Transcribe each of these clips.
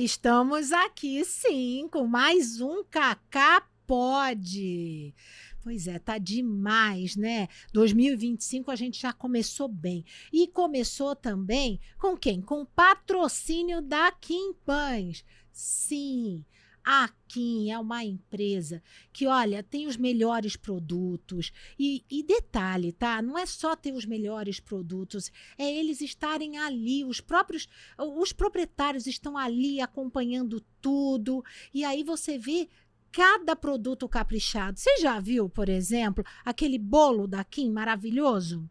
estamos aqui sim, com mais um Cacá Pode. Pois é, tá demais, né? 2025 a gente já começou bem. E começou também com quem? Com o patrocínio da Kim Pães. Sim, a Kim é uma empresa que, olha, tem os melhores produtos. E detalhe, tá? Não é só ter os melhores produtos, é eles estarem ali, os proprietários estão ali acompanhando tudo. E aí você vê cada produto caprichado. Você já viu, por exemplo, aquele bolo da Kim maravilhoso?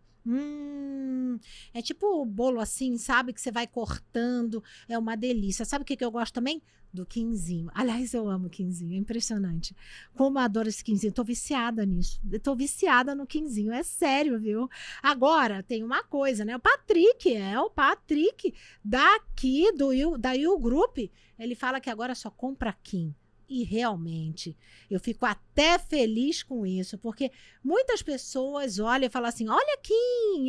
É tipo o bolo assim, sabe? Que você vai cortando, é uma delícia. Sabe o que eu gosto também? Do quinzinho. Aliás, eu amo quinzinho, é impressionante. Como eu adoro esse quinzinho, tô viciada nisso. Eu tô viciada no quinzinho, é sério, viu? Agora, tem uma coisa, né? O Patrick daqui da You Group, ele fala que agora só compra Kim. E realmente, eu fico até feliz com isso, porque muitas pessoas olham e falam assim, olha Kim,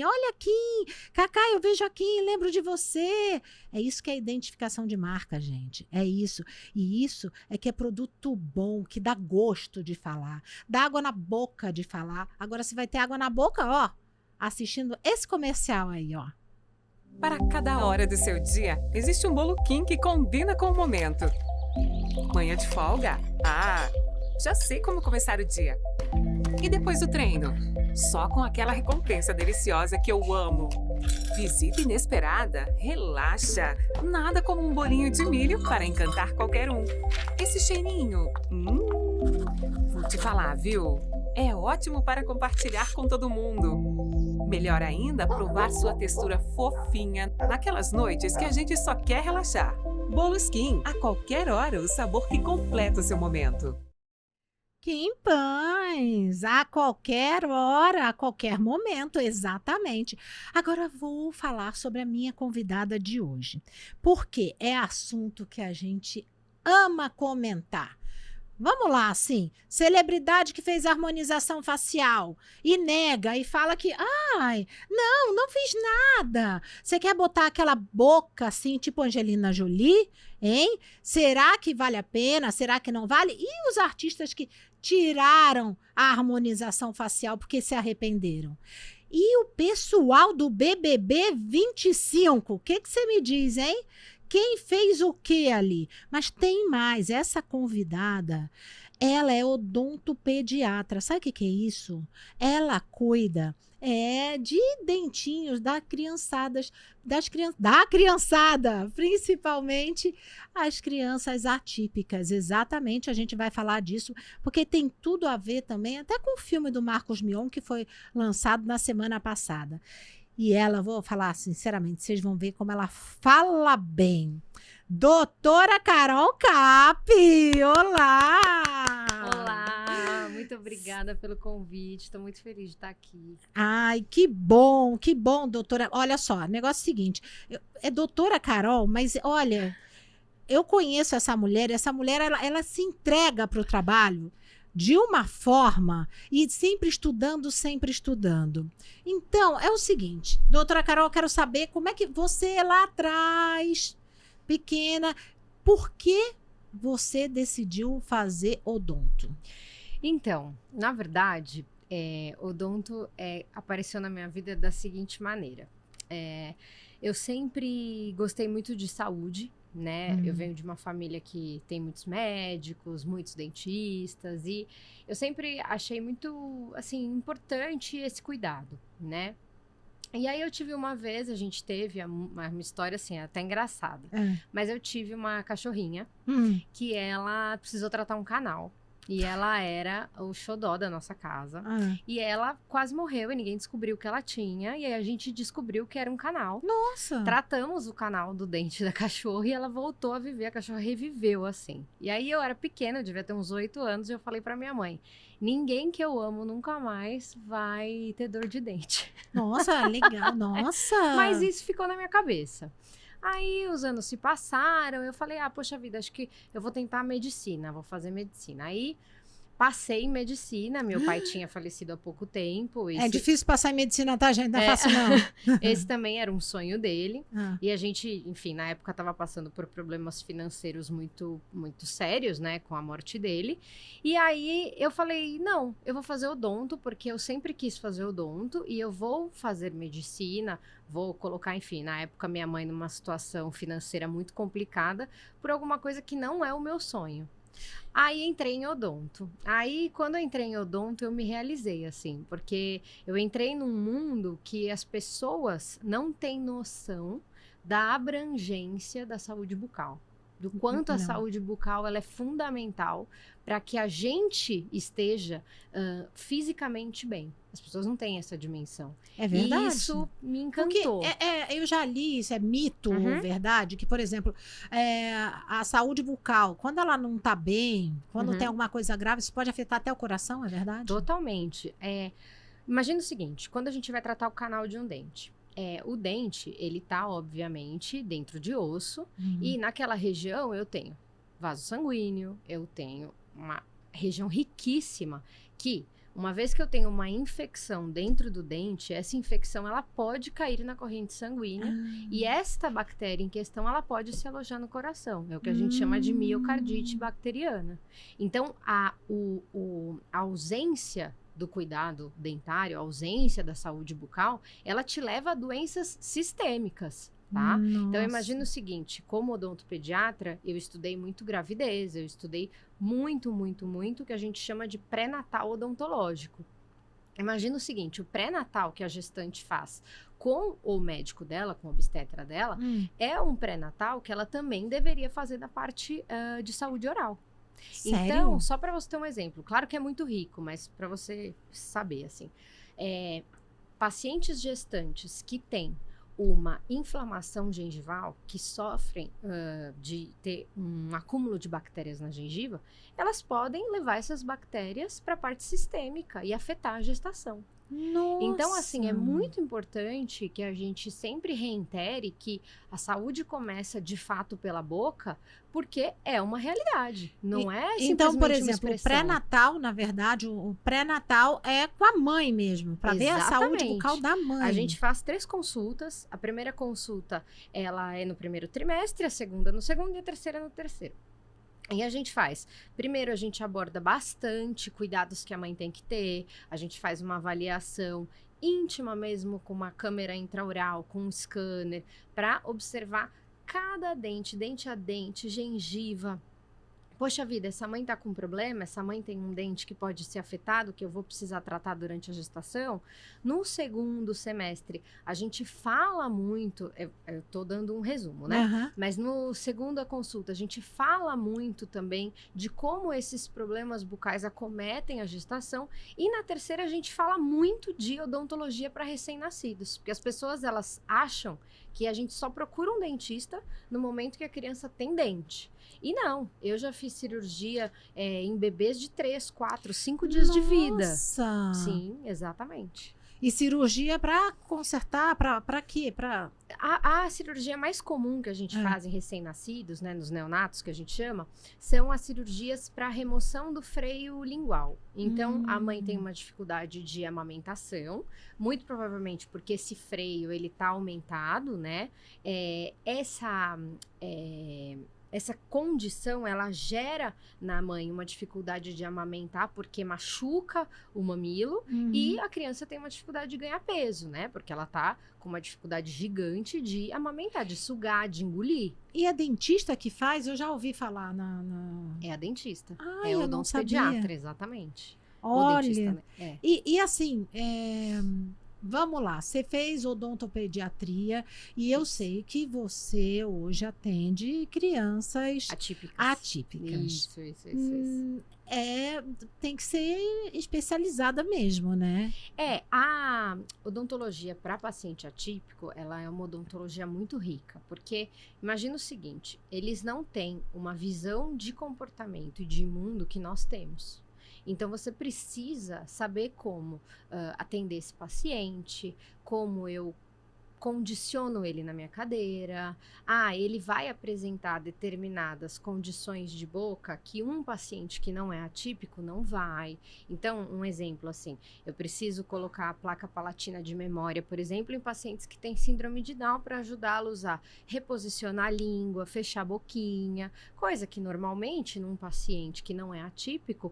Cacá, eu vejo aqui, lembro de você. É isso que é identificação de marca, gente, é isso. E isso é que é produto bom, que dá gosto de falar, dá água na boca de falar. Agora, você vai ter água na boca, ó, assistindo esse comercial aí, ó. Para cada hora do seu dia, existe um bolo Kim que combina com o momento. Manhã de folga? Ah, já sei como começar o dia. E depois do treino? Só com aquela recompensa deliciosa que eu amo. Visita inesperada? Relaxa! Nada como um bolinho de milho para encantar qualquer um. Esse cheirinho? Vou te falar, viu? É ótimo para compartilhar com todo mundo. Melhor ainda, provar sua textura fofinha naquelas noites que a gente só quer relaxar. Bolos Kim, a qualquer hora, o sabor que completa o seu momento. Kim Pães, a qualquer hora, a qualquer momento, exatamente. Agora vou falar sobre a minha convidada de hoje, porque é assunto que a gente ama comentar. Vamos lá, assim, celebridade que fez harmonização facial e nega e fala que, ai, não fiz nada. Você quer botar aquela boca assim, tipo Angelina Jolie, hein? Será que vale a pena? Será que não vale? E os artistas que tiraram a harmonização facial porque se arrependeram? E o pessoal do BBB 25, o que você me diz, hein? Quem fez o que ali? Mas tem mais, essa convidada, ela é odontopediatra. Sabe o que é isso? Ela cuida de dentinhos da criançada, principalmente as crianças atípicas. Exatamente, a gente vai falar disso, porque tem tudo a ver também, até com o filme do Marcos Mion, que foi lançado na semana passada. E ela, vou falar sinceramente, vocês vão ver como ela fala bem. Doutora Carol Capi, olá! Olá, muito obrigada pelo convite, estou muito feliz de estar aqui. Ai, que bom, doutora. Olha só, negócio é o seguinte, é doutora Carol, mas olha, eu conheço essa mulher ela se entrega para o trabalho de uma forma e sempre estudando. Então, é o seguinte, doutora Carol, eu quero saber como é que você lá atrás, pequena, por que você decidiu fazer odonto? Então, na verdade, odonto apareceu na minha vida da seguinte maneira. Eu sempre gostei muito de saúde, né? Eu venho de uma família que tem muitos médicos, muitos dentistas, e eu sempre achei muito, assim, importante esse cuidado, né? E aí eu tive uma vez, a gente teve uma história assim, até engraçada, mas eu tive uma cachorrinha que ela precisou tratar um canal. E ela era o xodó da nossa casa. E ela quase morreu e ninguém descobriu o que ela tinha. E aí a gente descobriu que era um canal. Nossa! Tratamos o canal do dente da cachorra e ela voltou a viver. A cachorra reviveu, assim. E aí eu era pequena, eu devia ter uns 8 anos. E eu falei pra minha mãe, ninguém que eu amo nunca mais vai ter dor de dente. Nossa, legal, nossa! Mas isso ficou na minha cabeça. Aí os anos se passaram, eu falei, poxa vida, acho que eu vou tentar medicina, vou fazer medicina. Aí Passei em medicina, meu pai tinha falecido há pouco tempo. É difícil passar em medicina, tá, gente? Não é fácil, não. Esse também era um sonho dele. Ah. E a gente, enfim, na época estava passando por problemas financeiros muito, muito sérios, né? Com a morte dele. E aí eu falei, não, eu vou fazer odonto, porque eu sempre quis fazer odonto. E eu vou fazer medicina, vou colocar, enfim, na época minha mãe numa situação financeira muito complicada, por alguma coisa que não é o meu sonho. Aí entrei em odonto. Aí, quando eu entrei em odonto, eu me realizei, assim, porque eu entrei num mundo que as pessoas não têm noção da abrangência da saúde bucal. Do quanto a saúde bucal ela é fundamental para que a gente esteja fisicamente bem. As pessoas não têm essa dimensão. É verdade. E isso me encantou. Porque eu já li, isso é mito ou verdade, que, por exemplo, a saúde bucal, quando ela não está bem, quando tem alguma coisa grave, isso pode afetar até o coração, é verdade? Totalmente. Imagina o seguinte, quando a gente vai tratar o canal de um dente, o dente, ele tá, obviamente, dentro de osso, e naquela região eu tenho vaso sanguíneo, eu tenho uma região riquíssima que, uma vez que eu tenho uma infecção dentro do dente, essa infecção ela pode cair na corrente sanguínea e esta bactéria em questão ela pode se alojar no coração. É o que a gente chama de miocardite bacteriana. Então, a ausência do cuidado dentário, a ausência da saúde bucal, ela te leva a doenças sistêmicas. Tá? Então, imagina o seguinte, como odontopediatra, eu estudei muito gravidez, eu estudei muito o que a gente chama de pré-natal odontológico. Imagina o seguinte, o pré-natal que a gestante faz com o médico dela, com o obstetra dela, é um pré-natal que ela também deveria fazer da parte de saúde oral. Sério? Então, só para você ter um exemplo, claro que é muito rico, mas para você saber, assim, pacientes gestantes que têm uma inflamação gengival, que sofrem de ter um acúmulo de bactérias na gengiva, elas podem levar essas bactérias para a parte sistêmica e afetar a gestação. Nossa. Então, assim, é muito importante que a gente sempre reitere que a saúde começa de fato pela boca, porque é uma realidade, não é simplesmente então, por uma exemplo, o expressão. pré-natal, na verdade, o pré-natal é com a mãe mesmo, para ver a saúde bucal da mãe. A gente faz 3 consultas. A primeira consulta, ela é no primeiro trimestre, a segunda no segundo e a terceira no terceiro. E a gente faz, primeiro a gente aborda bastante cuidados que a mãe tem que ter, a gente faz uma avaliação íntima mesmo com uma câmera intraoral, com um scanner, para observar cada dente, dente a dente, gengiva. Poxa vida, essa mãe tá com problema, essa mãe tem um dente que pode ser afetado, que eu vou precisar tratar durante a gestação. No segundo semestre, a gente fala muito, eu tô dando um resumo, né? Mas no segunda consulta, a gente fala muito também de como esses problemas bucais acometem a gestação. E na terceira, a gente fala muito de odontologia para recém-nascidos. Porque as pessoas, elas acham que a gente só procura um dentista no momento que a criança tem dente. E não, eu já fiz cirurgia em bebês de 3, 4, 5 dias de vida. Nossa! Sim, exatamente. E cirurgia para consertar, para quê? A cirurgia mais comum que a gente faz em recém-nascidos, né, nos neonatos, que a gente chama, são as cirurgias para remoção do freio lingual. Então, a mãe tem uma dificuldade de amamentação, muito provavelmente porque esse freio, ele tá aumentado, né? Essa condição, ela gera na mãe uma dificuldade de amamentar, porque machuca o mamilo, e a criança tem uma dificuldade de ganhar peso, né? Porque ela tá com uma dificuldade gigante de amamentar, de sugar, de engolir. E a dentista que faz, eu já ouvi falar É a dentista. Ah, é o eu não odontopediatra, sabia. exatamente. Olha, O dentista, né? E assim, vamos lá, você fez odontopediatria e eu sei que você hoje atende crianças atípicas. Isso. Tem que ser especializada mesmo, né? A odontologia para paciente atípico, ela é uma odontologia muito rica, porque imagina o seguinte, eles não têm uma visão de comportamento e de mundo que nós temos. Então, você precisa saber como atender esse paciente, como eu condiciono ele na minha cadeira. Ele vai apresentar determinadas condições de boca que um paciente que não é atípico não vai. Então, um exemplo assim, eu preciso colocar a placa palatina de memória, por exemplo, em pacientes que têm síndrome de Down para ajudá-los a reposicionar a língua, fechar a boquinha, coisa que normalmente num paciente que não é atípico,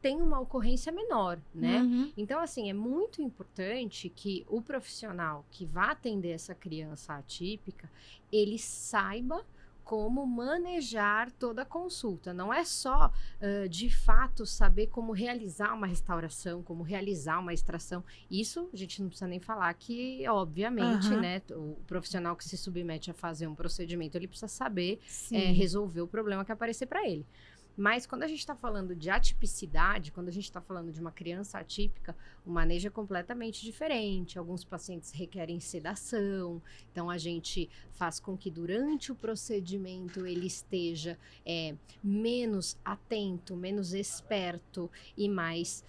tem uma ocorrência menor, né? Uhum. Então, assim, é muito importante que o profissional que vai atender essa criança atípica, ele saiba como manejar toda a consulta. Não é só, de fato, saber como realizar uma restauração, como realizar uma extração. Isso a gente não precisa nem falar que, obviamente, né, o profissional que se submete a fazer um procedimento, ele precisa saber resolver o problema que aparecer para ele. Mas quando a gente está falando de atipicidade, quando a gente está falando de uma criança atípica, o manejo é completamente diferente. Alguns pacientes requerem sedação, então a gente faz com que durante o procedimento ele esteja menos atento, menos esperto e mais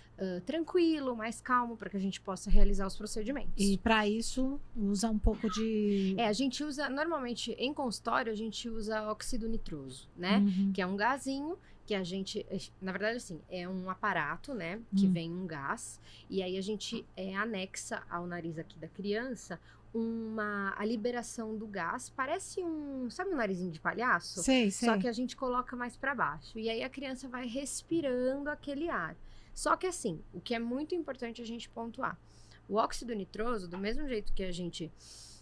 tranquilo, mais calmo, para que a gente possa realizar os procedimentos. E para isso, usa um pouco de... A gente usa, normalmente em consultório, a gente usa óxido nitroso, né? Uhum. Que é um gazinho que a gente, na verdade, assim, é um aparato, né, que vem um gás, e aí a gente anexa ao nariz aqui da criança a liberação do gás, parece sabe um narizinho de palhaço? Sei. Só que a gente coloca mais para baixo, e aí a criança vai respirando aquele ar. Só que assim, o que é muito importante a gente pontuar, o óxido nitroso, do mesmo jeito que a gente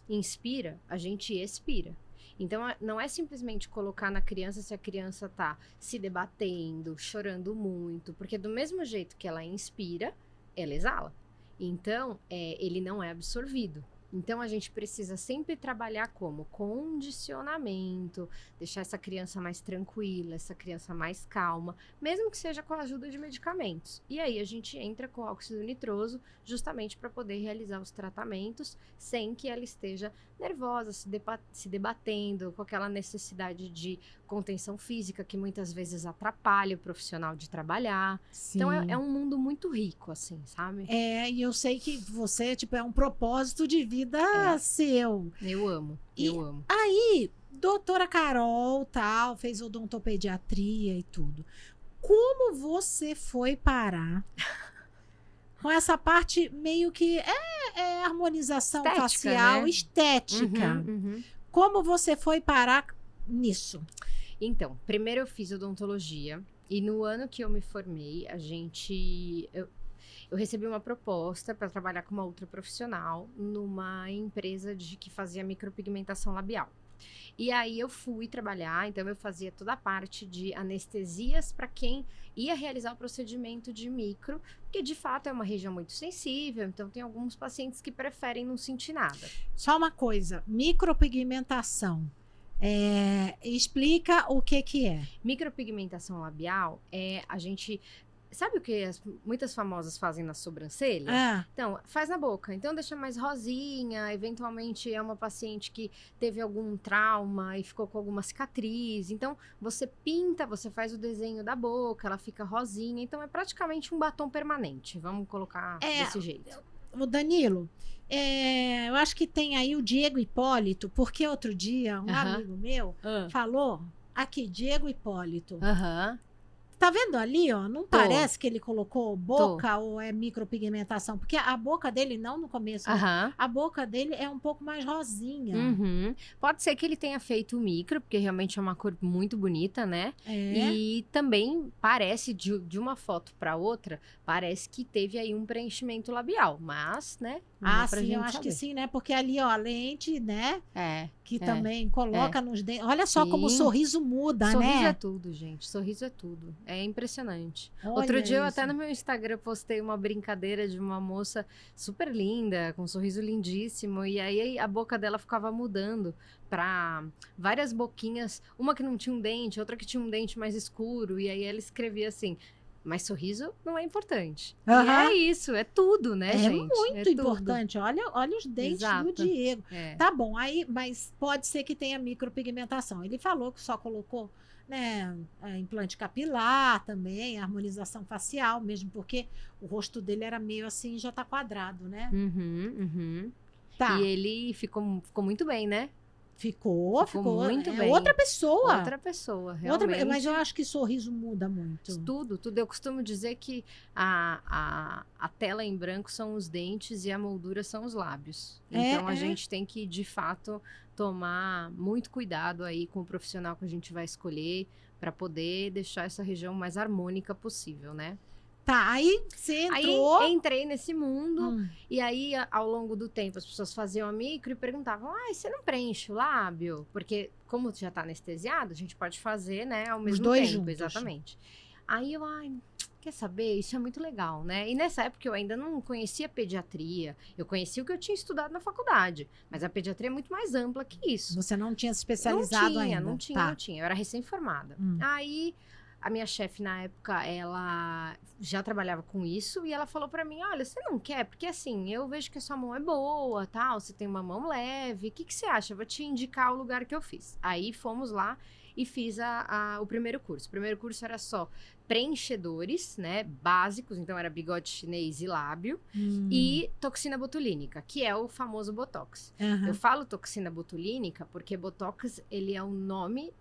inspira, a gente expira. Então, não é simplesmente colocar na criança se a criança tá se debatendo, chorando muito, porque do mesmo jeito que ela inspira, ela exala. Então, ele não é absorvido. Então, a gente precisa sempre trabalhar como condicionamento, deixar essa criança mais tranquila, essa criança mais calma, mesmo que seja com a ajuda de medicamentos. E aí, a gente entra com óxido nitroso justamente para poder realizar os tratamentos sem que ela esteja nervosa, se debatendo, com aquela necessidade de contenção física que muitas vezes atrapalha o profissional de trabalhar. Sim. Então, é um mundo muito rico, assim, sabe? E eu sei que você, tipo, é um propósito de vida seu. Eu amo. Aí, doutora Carol, tal, fez odontopediatria e tudo. Como você foi parar com essa parte meio que harmonização Estética, facial, né? Estética? Uhum. Como você foi parar nisso? Então, primeiro eu fiz odontologia e no ano que eu me formei, eu recebi uma proposta para trabalhar com uma outra profissional numa empresa que fazia micropigmentação labial. E aí eu fui trabalhar, então eu fazia toda a parte de anestesias para quem ia realizar o procedimento de micro, porque de fato é uma região muito sensível, então tem alguns pacientes que preferem não sentir nada. Só uma coisa, micropigmentação. Explica o que é. Micropigmentação labial a gente... Sabe o que muitas famosas fazem na sobrancelha? Então, faz na boca. Então, deixa mais rosinha. Eventualmente, é uma paciente que teve algum trauma e ficou com alguma cicatriz. Então, você pinta, você faz o desenho da boca, ela fica rosinha. Então, é praticamente um batom permanente. Vamos colocar desse jeito. O Danilo, eu acho que tem aí o Diego Hipólito, porque outro dia um amigo meu falou, aqui, Diego Hipólito. Tá vendo ali, ó? Não parece que ele colocou boca ou é micropigmentação? Porque a boca dele, não no começo, a boca dele é um pouco mais rosinha. Pode ser que ele tenha feito micro, porque realmente é uma cor muito bonita, né? E também parece, de uma foto para outra, parece que teve aí um preenchimento labial, mas, né? Sim, eu acho que sim, né? Porque ali, ó, a lente, né? Que também coloca nos dentes. Olha só como o sorriso muda, sorriso né? Sorriso é tudo, gente. Sorriso é tudo. É impressionante. Olha Outro dia, eu isso. até no meu Instagram postei uma brincadeira de uma moça super linda, com um sorriso lindíssimo. E aí a boca dela ficava mudando para várias boquinhas. Uma que não tinha um dente, outra que tinha um dente mais escuro. E aí ela escrevia assim... Mas sorriso não é importante. E é isso, é tudo, né, gente? É muito importante. Olha os dentes do Diego. Tá bom, aí, mas pode ser que tenha micropigmentação. Ele falou que só colocou, né, implante capilar também, harmonização facial, mesmo porque o rosto dele era meio assim, já tá quadrado, né? Tá. E ele ficou muito bem, né? Ficou muito bem. Outra pessoa. Outra pessoa, realmente. Mas eu acho que sorriso muda muito. Tudo. Eu costumo dizer que a tela em branco são os dentes e a moldura são os lábios. Então, a gente tem que, de fato, tomar muito cuidado aí com o profissional que a gente vai escolher para poder deixar essa região mais harmônica possível, né? Tá, aí você entrou... Aí entrei nesse mundo, e aí ao longo do tempo as pessoas faziam a micro e perguntavam, você não preenche o lábio? Porque como já tá anestesiado, a gente pode fazer, né, ao mesmo dois tempo, juntos. Exatamente. Aí eu, quer saber? Isso é muito legal, né? E nessa época eu ainda não conhecia pediatria, eu conhecia o que eu tinha estudado na faculdade, mas a pediatria é muito mais ampla que isso. Você não tinha se especializado ainda? Não tinha, eu era recém-formada. Aí... A minha chefe, na época, ela já trabalhava com isso e ela falou pra mim, olha, você não quer? Porque assim, eu vejo que a sua mão é boa, tal, você tem uma mão leve, o que você acha? Eu vou te indicar o lugar que eu fiz. Aí fomos lá e fiz o primeiro curso. O primeiro curso era só preenchedores, né, básicos, então era bigode chinês e lábio, e toxina botulínica, que é o famoso Botox. Eu falo toxina botulínica porque Botox, ele é um nome...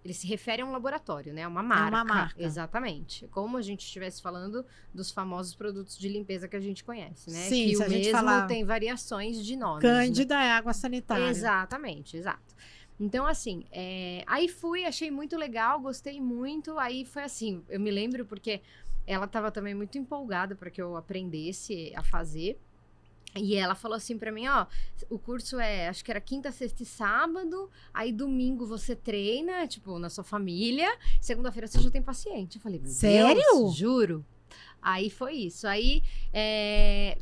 Ele se refere a um laboratório, né? Uma marca. É uma marca. Exatamente. Como a gente estivesse falando dos famosos produtos de limpeza que a gente conhece, né? Sim, que se o a gente mesmo falar... tem variações de nomes. Cândida é água sanitária. Exatamente, exato. Então, assim, aí fui, achei muito legal, gostei muito. Aí foi assim, eu me lembro porque ela estava também muito empolgada para que eu aprendesse a fazer. E ela falou assim pra mim, o curso acho que era quinta, sexta e sábado, aí domingo você treina, tipo, na sua família, segunda-feira você já tem paciente. Eu falei, meu Sério? Deus, juro. Aí foi isso. Aí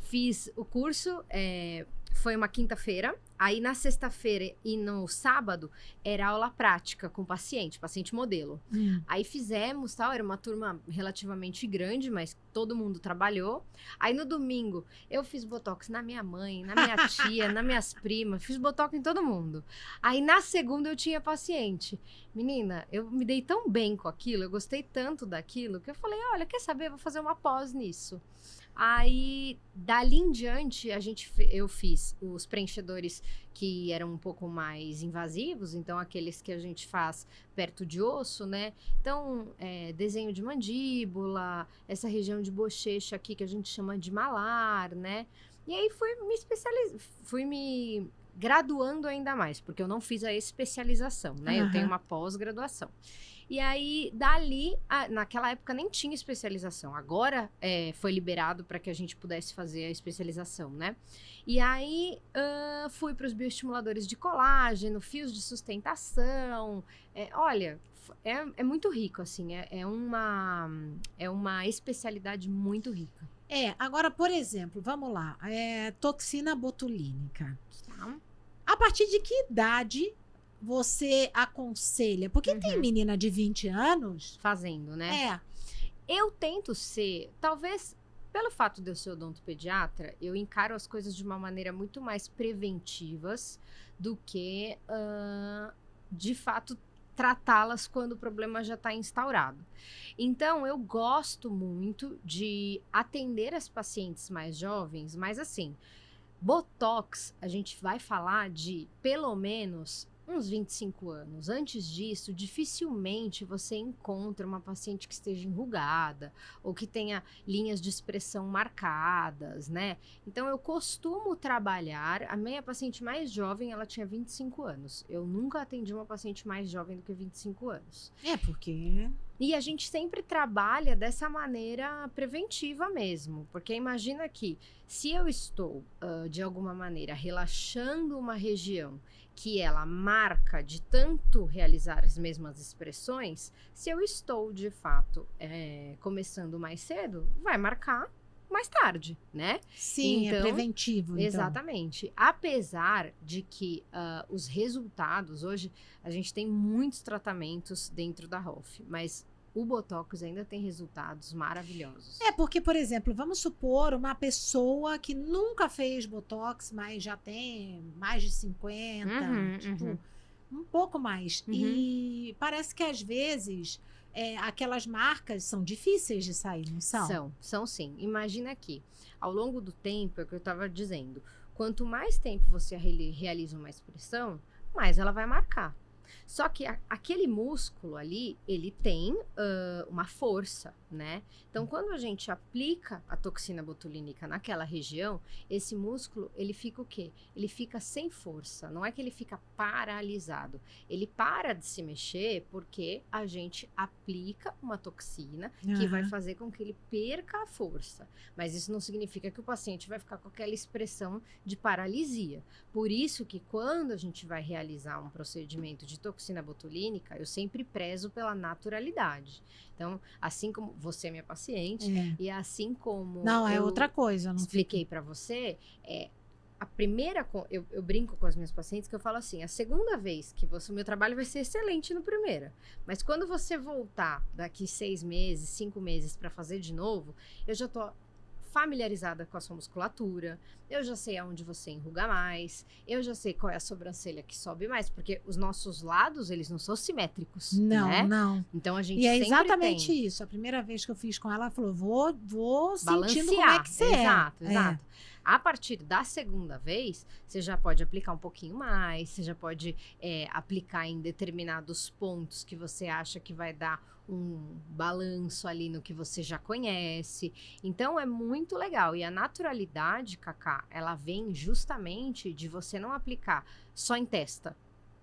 fiz o curso, foi uma quinta-feira, aí na sexta-feira e no sábado era aula prática com paciente modelo. Aí fizemos, tal, era uma turma relativamente grande, mas todo mundo trabalhou. Aí no domingo eu fiz botox na minha mãe, na minha tia, nas minhas primas, fiz botox em todo mundo. Aí na segunda eu tinha paciente. Menina, eu me dei tão bem com aquilo, eu gostei tanto daquilo, que eu falei, olha, quer saber, eu vou fazer uma pós nisso. Aí, dali em diante, eu fiz os preenchedores que eram um pouco mais invasivos, então aqueles que a gente faz perto de osso, né? Então, desenho de mandíbula, essa região de bochecha aqui que a gente chama de malar, né? E aí fui me graduando ainda mais, porque eu não fiz a especialização, né? Eu tenho uma pós-graduação. E aí, dali, naquela época nem tinha especialização. Agora foi liberado para que a gente pudesse fazer a especialização, né? E aí, fui para os bioestimuladores de colágeno, fios de sustentação. Olha, é muito rico, assim. É uma especialidade muito rica. Agora, por exemplo, vamos lá. Toxina botulínica. Tá. A partir de que idade você aconselha? Porque tem menina de 20 anos... Fazendo, né? Eu tento ser... Talvez, pelo fato de eu ser odontopediatra, eu encaro as coisas de uma maneira muito mais preventivas do que, de fato, tratá-las quando o problema já está instaurado. Então, eu gosto muito de atender as pacientes mais jovens, mas assim, Botox, a gente vai falar de, pelo menos... uns 25 anos. Antes disso, dificilmente você encontra uma paciente que esteja enrugada ou que tenha linhas de expressão marcadas, né? Então, eu costumo trabalhar... A minha paciente mais jovem, ela tinha 25 anos. Eu nunca atendi uma paciente mais jovem do que 25 anos. Porque... E a gente sempre trabalha dessa maneira preventiva mesmo. Porque imagina que se eu estou, de alguma maneira, relaxando uma região que ela marca de tanto realizar as mesmas expressões, se eu estou, de fato, começando mais cedo, vai marcar mais tarde, né? Sim, então, é preventivo. Então. Exatamente. Apesar de que os resultados, hoje, a gente tem muitos tratamentos dentro da ROF, mas o Botox ainda tem resultados maravilhosos. Porque, por exemplo, vamos supor uma pessoa que nunca fez Botox, mas já tem mais de 50, um pouco mais. E parece que, às vezes, aquelas marcas são difíceis de sair, não são? São sim. Imagina aqui, ao longo do tempo, é o que eu estava dizendo, Quanto mais tempo você realiza uma expressão, mais ela vai marcar. Só que aquele músculo ali, ele tem uma força, né? Então, quando a gente aplica a toxina botulínica naquela região, esse músculo, ele fica o quê? Ele fica sem força. Não é que ele fica paralisado. Ele para de se mexer porque a gente aplica uma toxina que vai fazer com que ele perca a força. Mas isso não significa que o paciente vai ficar com aquela expressão de paralisia. Por isso que quando a gente vai realizar um procedimento de toxina botulínica, eu sempre prezo pela naturalidade. Então, assim como você é minha paciente, e assim como não, é outra coisa. Não expliquei para você, a primeira, eu brinco com as minhas pacientes que eu falo assim, a segunda vez que o meu trabalho vai ser excelente no primeiro, mas quando você voltar daqui 6 meses, 5 meses para fazer de novo, eu já tô familiarizada com a sua musculatura, eu já sei aonde você enruga mais, eu já sei qual é a sobrancelha que sobe mais, porque os nossos lados, eles não são simétricos, né? Não. Então a gente e é sempre exatamente tem... isso. A primeira vez que eu fiz com ela, ela falou, vou balancear, sentindo como é que você exato. A partir da segunda vez, você já pode aplicar um pouquinho mais, você já pode aplicar em determinados pontos que você acha que vai dar um balanço ali no que você já conhece. Então, é muito legal. E a naturalidade, Cacá, ela vem justamente de você não aplicar só em testa,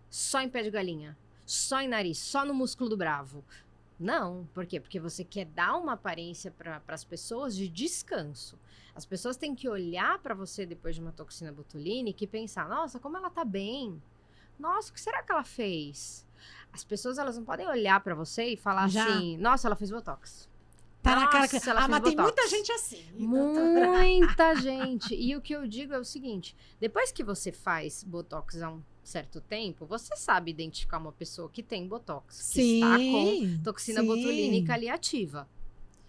só em pé de galinha, só em nariz, só no músculo do bravo. Não, por quê? Porque você quer dar uma aparência para as pessoas de descanso. As pessoas têm que olhar para você depois de uma toxina botulínica e pensar, nossa, como ela tá bem. Nossa, o que será que ela fez? As pessoas, elas não podem olhar para você e falar assim, nossa, ela fez botox. Tá nossa, na cara que... ela mas fez tem botox. muita gente assim. Muita gente. E o que eu digo é o seguinte, depois que você faz botox há um certo tempo, você sabe identificar uma pessoa que tem botox, que está com toxina botulínica ali ativa.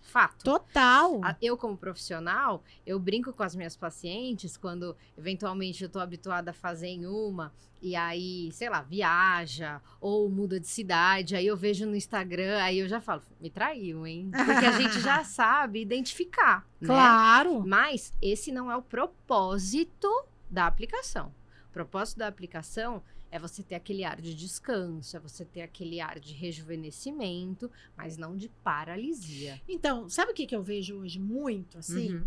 Fato. Total. Eu, como profissional, eu brinco com as minhas pacientes quando, eventualmente, eu tô habituada a fazer em uma e aí, sei lá, viaja ou muda de cidade, aí eu vejo no Instagram, aí eu já falo, me traiu, hein? Porque a gente já sabe identificar, né? Claro. Mas esse não é o propósito da aplicação. O propósito da aplicação é você ter aquele ar de descanso, é você ter aquele ar de rejuvenescimento, mas não de paralisia. Então, sabe o que eu vejo hoje muito, assim?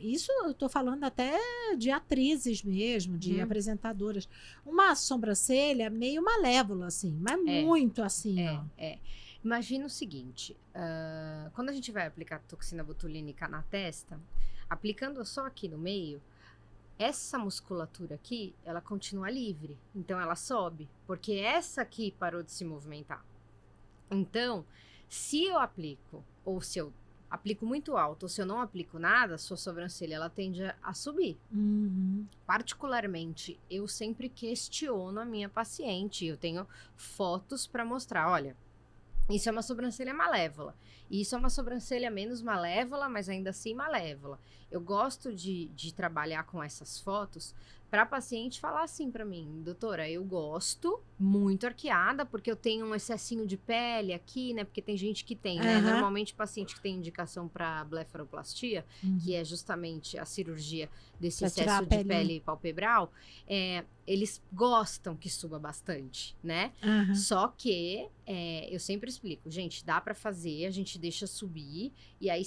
Isso eu tô falando até de atrizes mesmo, de apresentadoras. Uma sobrancelha meio malévola, assim, mas muito assim, ó. Imagina o seguinte, quando a gente vai aplicar toxina botulínica na testa, aplicando só aqui no meio, essa musculatura aqui, ela continua livre. Então, ela sobe. Porque essa aqui parou de se movimentar. Então, se eu aplico, ou se eu aplico muito alto, ou se eu não aplico nada, sua sobrancelha, ela tende a subir. Particularmente, eu sempre questiono a minha paciente. Eu tenho fotos para mostrar. Olha, isso é uma sobrancelha malévola. Isso é uma sobrancelha menos malévola, mas ainda assim malévola. Eu gosto de trabalhar com essas fotos para a paciente falar assim para mim, doutora, eu gosto muito arqueada, porque eu tenho um excessinho de pele aqui, né? Porque tem gente que tem, né? Normalmente paciente que tem indicação para blefaroplastia, que é justamente a cirurgia desse pra excesso de pele palpebral, eles gostam que suba bastante, né? Só que eu sempre explico, gente, dá para fazer, a gente deixa subir, e aí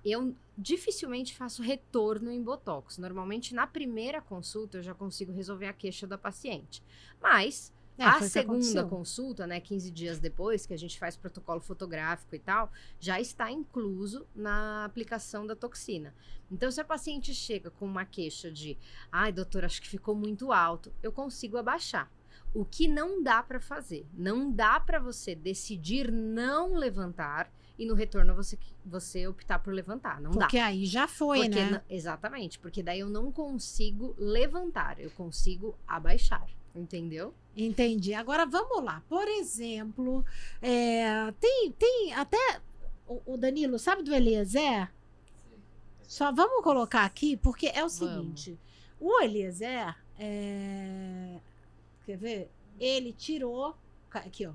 eu dificilmente faço retorno em botox. Normalmente, na primeira consulta, eu já consigo resolver a queixa da paciente. Mas a segunda consulta, né, 15 dias depois, que a gente faz protocolo fotográfico e tal, já está incluso na aplicação da toxina. Então, se a paciente chega com uma queixa de, ai, doutora, acho que ficou muito alto, eu consigo abaixar. O que não dá para fazer? Não dá para você decidir não levantar e no retorno você optar por levantar. Não dá. Porque aí já foi, né? Exatamente. Porque daí eu não consigo levantar. Eu consigo abaixar. Entendeu? Entendi. Agora, vamos lá. Por exemplo, tem até... O Danilo, sabe do Eliezer? Só vamos colocar aqui, porque é o seguinte. O Eliezer, quer ver? Ele tirou... Aqui, ó.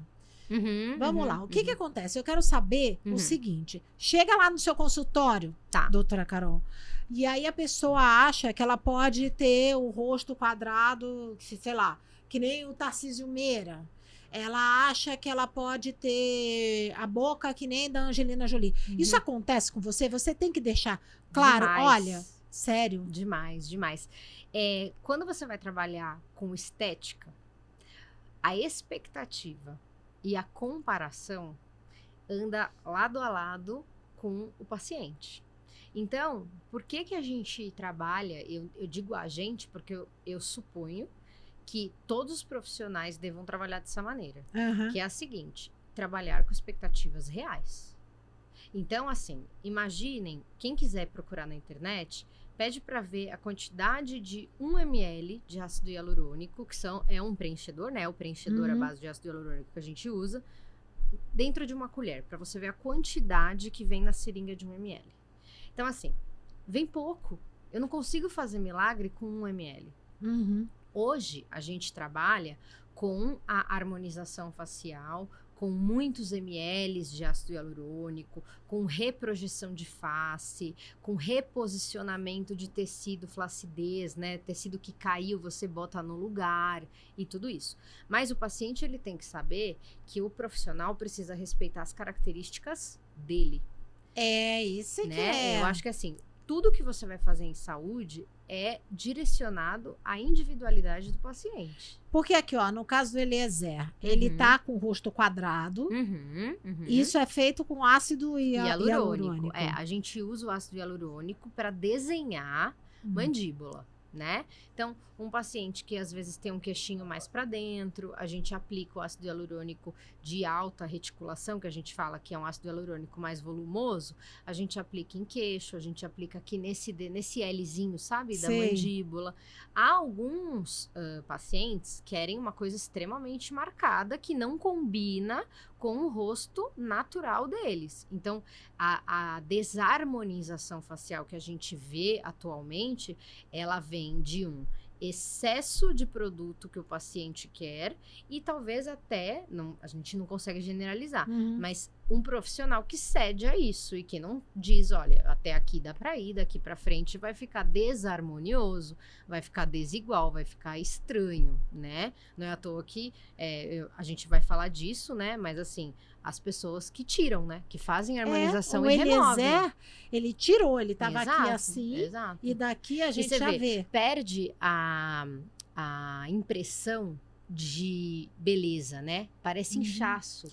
Vamos lá. O que acontece? Eu quero saber o seguinte. Chega lá no seu consultório, doutora Carol, E aí a pessoa acha que ela pode ter o rosto quadrado, sei lá, que nem o Tarcísio Meira. Ela acha que ela pode ter a boca que nem da Angelina Jolie. Isso acontece com você? Você tem que deixar claro, Demais. olha, sério. Demais, demais. Quando você vai trabalhar com estética, a expectativa e a comparação anda lado a lado com o paciente. Então, por que que a gente trabalha, eu digo a gente porque eu suponho que todos os profissionais devam trabalhar dessa maneira, que é a seguinte, trabalhar com expectativas reais. Então, assim, imaginem, quem quiser procurar na internet, pede para ver a quantidade de 1 ml de ácido hialurônico, que é um preenchedor, né? O preenchedor à base de ácido hialurônico que a gente usa, dentro de uma colher, para você ver a quantidade que vem na seringa de 1 ml. Então, assim, vem pouco. Eu não consigo fazer milagre com 1 ml. Hoje, a gente trabalha com a harmonização facial, com muitos ml de ácido hialurônico, com reprojeção de face, com reposicionamento de tecido, flacidez, né? Tecido que caiu, você bota no lugar e tudo isso. Mas o paciente, ele tem que saber que o profissional precisa respeitar as características dele. É isso que né? é. Eu acho que assim, tudo que você vai fazer em saúde é direcionado à individualidade do paciente. Porque aqui, ó, no caso do Eliezer, ele tá com o rosto quadrado. Isso é feito com ácido hialurônico. A gente usa o ácido hialurônico para desenhar mandíbula, né? Então, um paciente que às vezes tem um queixinho mais para dentro, a gente aplica o ácido hialurônico de alta reticulação, que a gente fala que é um ácido hialurônico mais volumoso, a gente aplica em queixo, a gente aplica aqui nesse Lzinho, sabe? Da mandíbula. Há alguns pacientes que querem uma coisa extremamente marcada, que não combina com o rosto natural deles. Então, a desarmonização facial que a gente vê atualmente, ela vem de um excesso de produto que o paciente quer e talvez até, a gente não consegue generalizar, mas um profissional que cede a isso e que não diz, olha, até aqui dá pra ir, daqui pra frente vai ficar desarmonioso, vai ficar desigual, vai ficar estranho, né? Não é à toa que a gente vai falar disso, né? Mas assim, as pessoas que tiram, né? Que fazem harmonização e removem. Ele tirou, ele tava aqui assim, e daqui a gente já vê. Perde a impressão de beleza, né? Parece inchaço.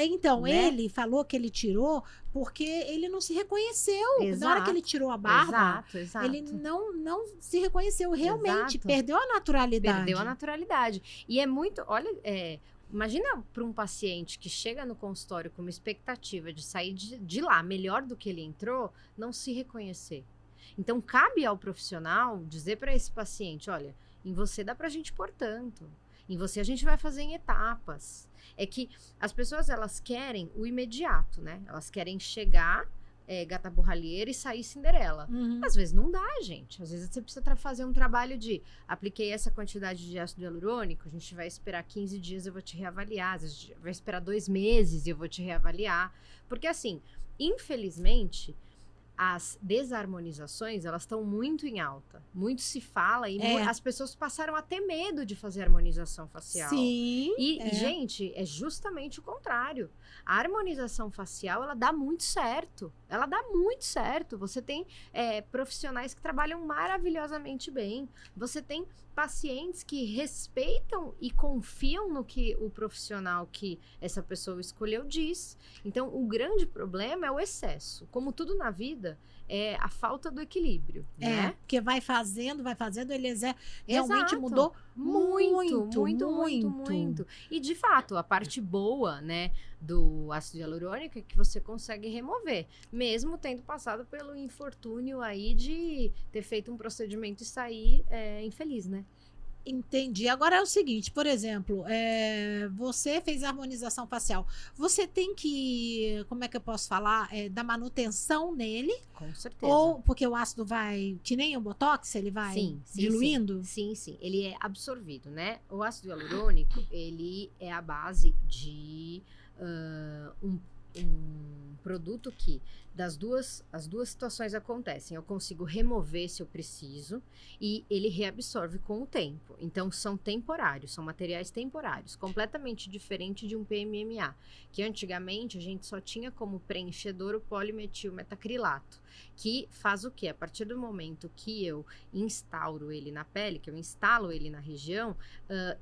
Então, né? ele falou que ele tirou porque ele não se reconheceu. Na hora que ele tirou a barba, ele não se reconheceu. Realmente, perdeu a naturalidade. Perdeu a naturalidade. E é muito... Olha, imagina para um paciente que chega no consultório com uma expectativa de sair de lá melhor do que ele entrou, não se reconhecer. Então, cabe ao profissional dizer para esse paciente, olha, em você dá pra gente pôr tanto. Em você a gente vai fazer em etapas. É que as pessoas, elas querem o imediato, né? Elas querem chegar, gata borralheira e sair Cinderela. Às vezes não dá, gente. Às vezes você precisa fazer um trabalho de apliquei essa quantidade de ácido hialurônico, a gente vai esperar 15 dias e eu vou te reavaliar. Às vezes vai esperar 2 meses e eu vou te reavaliar. Porque assim, infelizmente, as desarmonizações, elas estão muito em alta. Muito se fala e as pessoas passaram a ter medo de fazer harmonização facial. Sim. E, gente, é justamente o contrário. A harmonização facial, ela dá muito certo. Ela dá muito certo. Você tem profissionais que trabalham maravilhosamente bem. Você tem pacientes que respeitam e confiam no que o profissional que essa pessoa escolheu diz. Então, o grande problema é o excesso. Como tudo na vida, é a falta do equilíbrio, né? Porque vai fazendo, Eliezer realmente mudou muito. E, de fato, a parte boa, né, do ácido hialurônico é que você consegue remover, mesmo tendo passado pelo infortúnio aí de ter feito um procedimento e sair infeliz, né? Entendi. Agora é o seguinte, por exemplo, você fez a harmonização facial. Você tem que, como é que eu posso falar, dar manutenção nele? Com certeza. Ou porque o ácido vai, que nem o Botox, ele vai diluindo? Sim. Ele é absorvido, né? O ácido hialurônico, ele é a base de um produto que as duas situações acontecem. Eu consigo remover se eu preciso e ele reabsorve com o tempo. Então, são temporários, são materiais temporários, completamente diferente de um PMMA, que antigamente a gente só tinha como preenchedor o polimetilmetacrilato, que faz o quê? A partir do momento que eu instauro ele na pele, que eu instalo ele na região,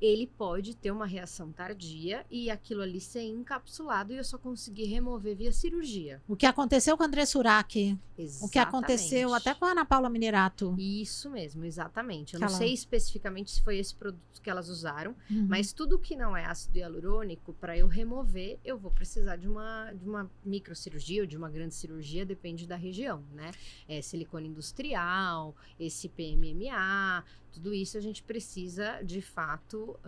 ele pode ter uma reação tardia e aquilo ali ser encapsulado e eu só conseguir remover via cirurgia. O que aconteceu com a André Surak, o que aconteceu até com a Ana Paula Minerato. Isso mesmo, exatamente. Eu Aquela... não sei especificamente se foi esse produto que elas usaram, mas tudo que não é ácido hialurônico, para eu remover, eu vou precisar de uma microcirurgia ou de uma grande cirurgia, depende da região, né? Silicone industrial, esse PMMA, tudo isso a gente precisa, de fato,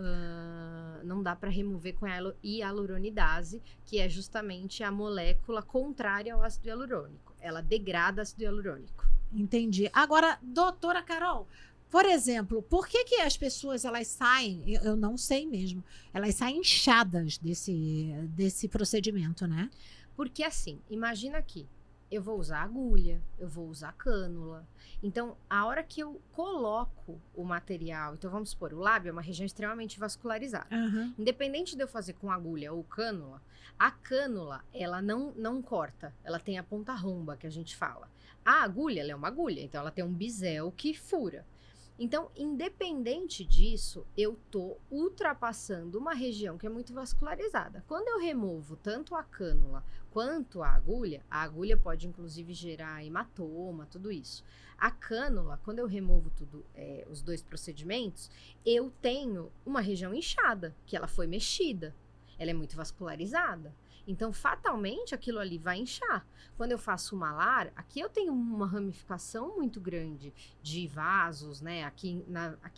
não dá para remover com a hialuronidase, que é justamente a molécula contrária ao ácido hialurônico. Ela degrada ácido hialurônico. Entendi. Agora, doutora Carol, por exemplo, por que as pessoas elas saem, eu não sei mesmo, elas saem inchadas desse procedimento, né? Porque assim, imagina aqui, eu vou usar agulha, eu vou usar cânula. Então, a hora que eu coloco o material, então vamos supor, o lábio é uma região extremamente vascularizada. Independente de eu fazer com agulha ou cânula, a cânula, ela não corta, ela tem a ponta romba, que a gente fala. A agulha, ela é uma agulha, então ela tem um bisel que fura. Então, independente disso, eu tô ultrapassando uma região que é muito vascularizada. Quando eu removo tanto a cânula quanto a agulha pode inclusive gerar hematoma, tudo isso. A cânula, quando eu removo os dois procedimentos, eu tenho uma região inchada, que ela foi mexida. Ela é muito vascularizada. Então, fatalmente, aquilo ali vai inchar. Quando eu faço o malar, aqui eu tenho uma ramificação muito grande de vasos, né? Aqui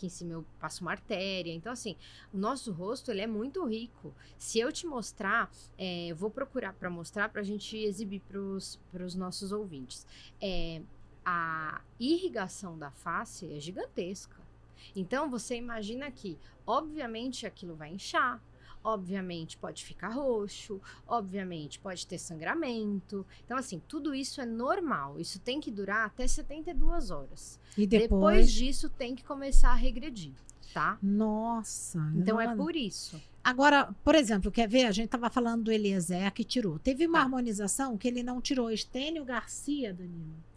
em cima eu passo uma artéria. Então, assim, o nosso rosto, ele é muito rico. Se eu te mostrar, eu vou procurar para mostrar, para a gente exibir para os nossos ouvintes. A irrigação da face é gigantesca. Então, você imagina que, obviamente, aquilo vai inchar. Obviamente pode ficar roxo, obviamente pode ter sangramento. Então, assim, tudo isso é normal. Isso tem que durar até 72 horas. E depois disso tem que começar a regredir, tá? Nossa. Então é por isso. Agora, por exemplo, quer ver? A gente estava falando do Eliezer que tirou. Teve uma harmonização que ele não tirou. Estênio Garcia, Danilo.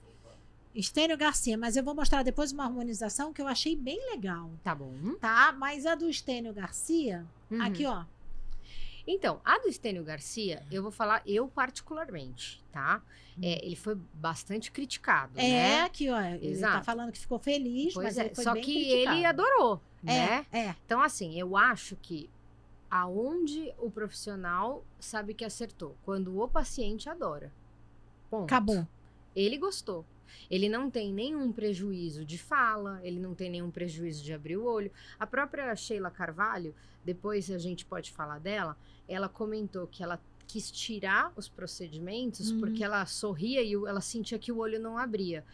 Estênio Garcia, mas eu vou mostrar depois uma harmonização que eu achei bem legal. Tá bom. Tá? Mas a do Estênio Garcia, aqui, ó. Então, a do Estênio Garcia, eu vou falar eu particularmente, tá? Ele foi bastante criticado, né? Aqui, ó. Ele tá falando que ficou feliz, mas ele foi só bem que criticado. ele adorou, né? É. Então, assim, eu acho que aonde o profissional sabe que acertou, quando o paciente adora. Ponto. Acabou. Ele gostou. Ele não tem nenhum prejuízo de fala, ele não tem nenhum prejuízo de abrir o olho. A própria Sheila Carvalho, depois a gente pode falar dela, ela comentou que ela quis tirar os procedimentos porque ela sorria e ela sentia que o olho não abria.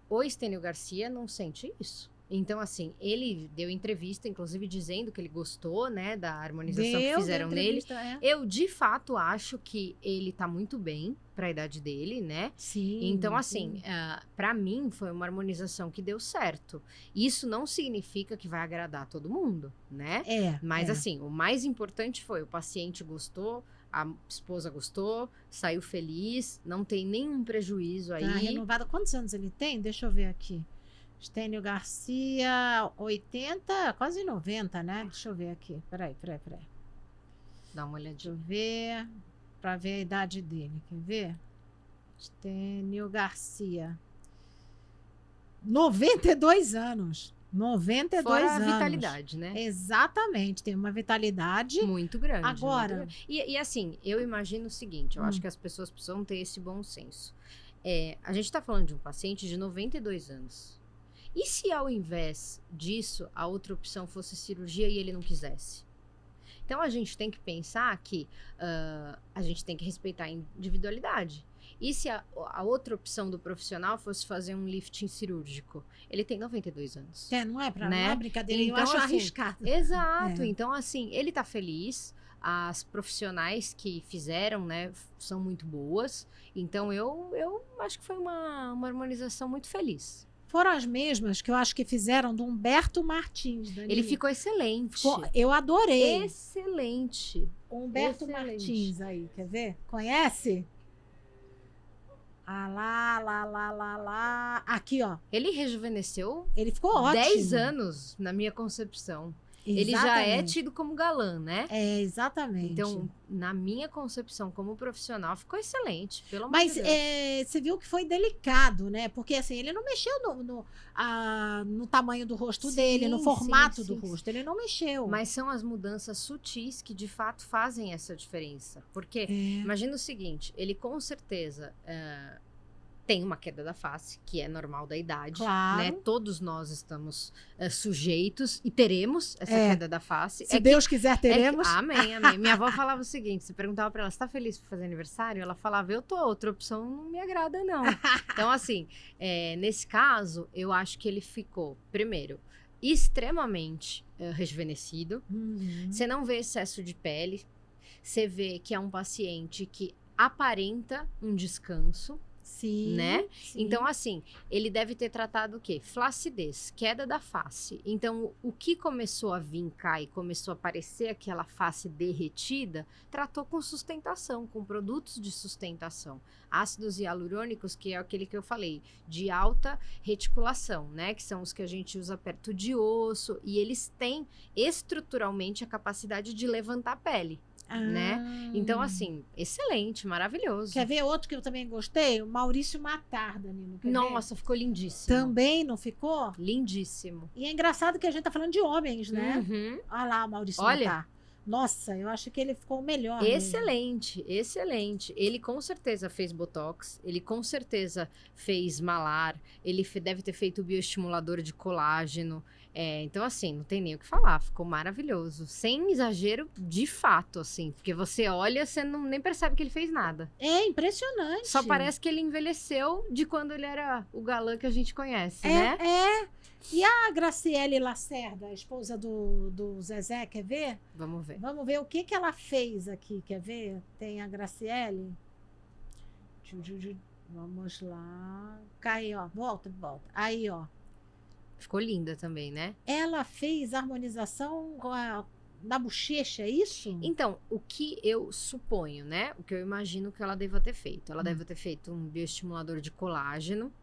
O Estênio Garcia não sente isso. Então, assim, ele deu entrevista, inclusive, dizendo que ele gostou, né, da harmonização que fizeram nele. Eu, de fato, acho que ele tá muito bem pra idade dele, né? Sim. Então, assim, pra mim, foi uma harmonização que deu certo. Isso não significa que vai agradar todo mundo, né? Mas, assim, o mais importante foi o paciente gostou, a esposa gostou, saiu feliz, não tem nenhum prejuízo aí. Renovada. Quantos anos ele tem? Deixa eu ver aqui. Estênio Garcia, 80, quase 90, né? Deixa eu ver aqui. Peraí. Dá uma olhadinha. Deixa eu ver, pra ver a idade dele. Quer ver? Estênio Garcia. 92 anos. 92 Fora anos. a vitalidade, né? Exatamente, tem uma vitalidade muito grande. Agora, muito grande. E assim, eu imagino o seguinte, eu acho que as pessoas precisam ter esse bom senso. A gente tá falando de um paciente de 92 anos. E se ao invés disso, a outra opção fosse cirurgia e ele não quisesse? Então, a gente tem que pensar que a gente tem que respeitar a individualidade. E se a outra opção do profissional fosse fazer um lifting cirúrgico? Ele tem 92 anos. Não é né? brincadeira, então, eu acho assim, arriscado. Exato. Então, assim, ele tá feliz. as profissionais que fizeram, né, são muito boas. Então, eu acho que foi uma harmonização muito feliz. Foram as mesmas que eu acho que fizeram do Humberto Martins, Danilo. Ele ficou excelente. Eu adorei. Excelente. Humberto excelente. Martins aí, quer ver? Conhece? Ah, lá. Aqui, ó. Ele rejuvenesceu Ele ficou ótimo. 10 anos, na minha concepção. Ele já é Exatamente. tido como galã, né? É, exatamente. Então, na minha concepção como profissional, ficou excelente, pelo amor Mas de Deus. você viu que foi delicado, né? Porque assim, ele não mexeu no tamanho do rosto Sim, dele, no formato sim, do sim. rosto. Ele não mexeu. Mas são as mudanças sutis que, de fato, fazem essa diferença. Porque, É. imagina o seguinte, ele com certeza tem uma queda da face, que é normal da idade, Claro. né? Todos nós estamos sujeitos e teremos essa queda da face. Se Deus quiser, teremos. Amém, amém. Minha avó falava o seguinte, você perguntava pra ela, você tá feliz por fazer aniversário? Ela falava, eu tô, outra opção não me agrada, não. Então, assim, nesse caso, eu acho que ele ficou, primeiro, extremamente rejuvenescido. Uhum. Você não vê excesso de pele, você vê que é um paciente que aparenta um descanso, Sim. né? Sim. Então, assim, ele deve ter tratado o quê? Flacidez, queda da face. Então, o que começou a vincar e começou a aparecer aquela face derretida, tratou com sustentação, com produtos de sustentação. Ácidos hialurônicos, que é aquele que eu falei, de alta reticulação, né? Que são os que a gente usa perto de osso. E eles têm, estruturalmente, a capacidade de levantar a pele. Né? Então, assim, excelente, maravilhoso. Quer ver outro que eu também gostei? O Maurício Matar, Danilo. Quer ver? Nossa, ficou lindíssimo. Também não ficou? Lindíssimo. E é engraçado que a gente tá falando de homens, né? Uhum. Olha lá o Maurício Olha. Matar. Nossa, eu acho que ele ficou o melhor. mesmo. Excelente, excelente. Ele com certeza fez botox, ele com certeza fez malar, ele deve ter feito bioestimulador de colágeno. Então, assim, não tem nem o que falar, ficou maravilhoso. Sem exagero, de fato, assim, porque você olha, você nem percebe que ele fez nada. É impressionante. Só parece que ele envelheceu de quando ele era o galã que a gente conhece, né? E a Graciele Lacerda, a esposa do Zezé, quer ver? Vamos ver. Vamos ver o que ela fez aqui, quer ver? Tem a Graciele. Vamos lá. Cai, ó. Volta. Aí, ó. Ficou linda também, né? Ela fez harmonização na bochecha, é isso? Então, o que eu suponho, né? O que eu imagino que ela deva ter feito. Ela deve ter feito um bioestimulador de colágeno,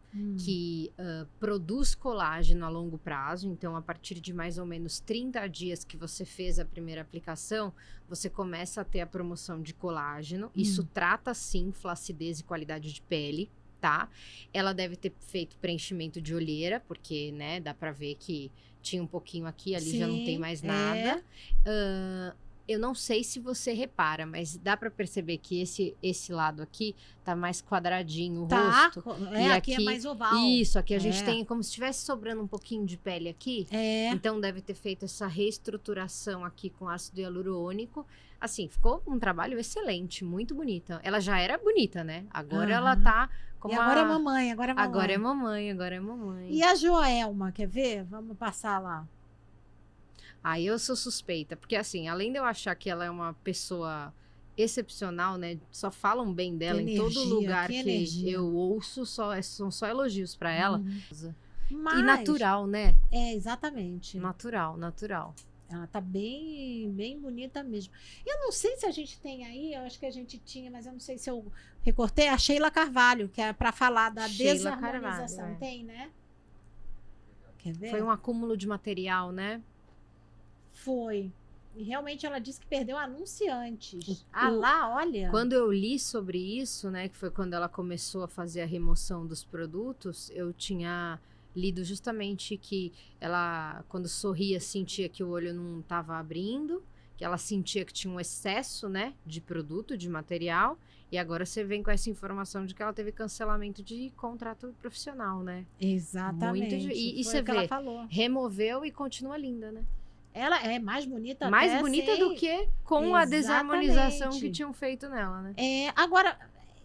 que produz colágeno a longo prazo. Então, a partir de mais ou menos 30 dias que você fez a primeira aplicação, você começa a ter a promoção de colágeno. Isso trata, sim, flacidez e qualidade de pele, tá? Ela deve ter feito preenchimento de olheira, porque, né, dá pra ver que tinha um pouquinho aqui, ali já não tem mais nada. Eu não sei se você repara, mas dá pra perceber que esse lado aqui tá mais quadradinho o rosto. E E aqui é mais oval. Isso, aqui a gente tem como se estivesse sobrando um pouquinho de pele aqui. É. Então deve ter feito essa reestruturação aqui com ácido hialurônico. Assim, ficou um trabalho excelente, muito bonita. Ela já era bonita, né? Agora ela tá com E agora é mamãe, agora é mamãe. Agora é mamãe. E a Joelma, quer ver? Vamos passar lá. Aí eu sou suspeita, porque assim, além de eu achar que ela é uma pessoa excepcional, né? Só falam bem dela em todo lugar que eu ouço, são só elogios pra ela. Mas, E natural, né? Exatamente. Natural. Ela tá bem, bem bonita mesmo. Eu não sei se a gente tem aí, eu acho que a gente tinha, mas eu não sei se eu recortei, a Sheila Carvalho, que é para falar da Sheila desarmonização. Carvalho, Tem, né? Quer ver? Foi um acúmulo de material, né? Foi. E realmente ela disse que perdeu anunciantes. O- Lá, olha. Quando eu li sobre isso, né, que foi quando ela começou a fazer a remoção dos produtos, eu tinha lido justamente que ela, quando sorria, sentia que o olho não estava abrindo, que ela sentia que tinha um excesso, né, de produto, de material, e agora você vem com essa informação de que ela teve cancelamento de contrato profissional, né? Exatamente. Muito e Foi você o que vê, ela falou. Removeu e continua linda, né? Ela é mais bonita Mais até bonita sem- do que com a desarmonização Exatamente. que tinham feito nela, né? Agora,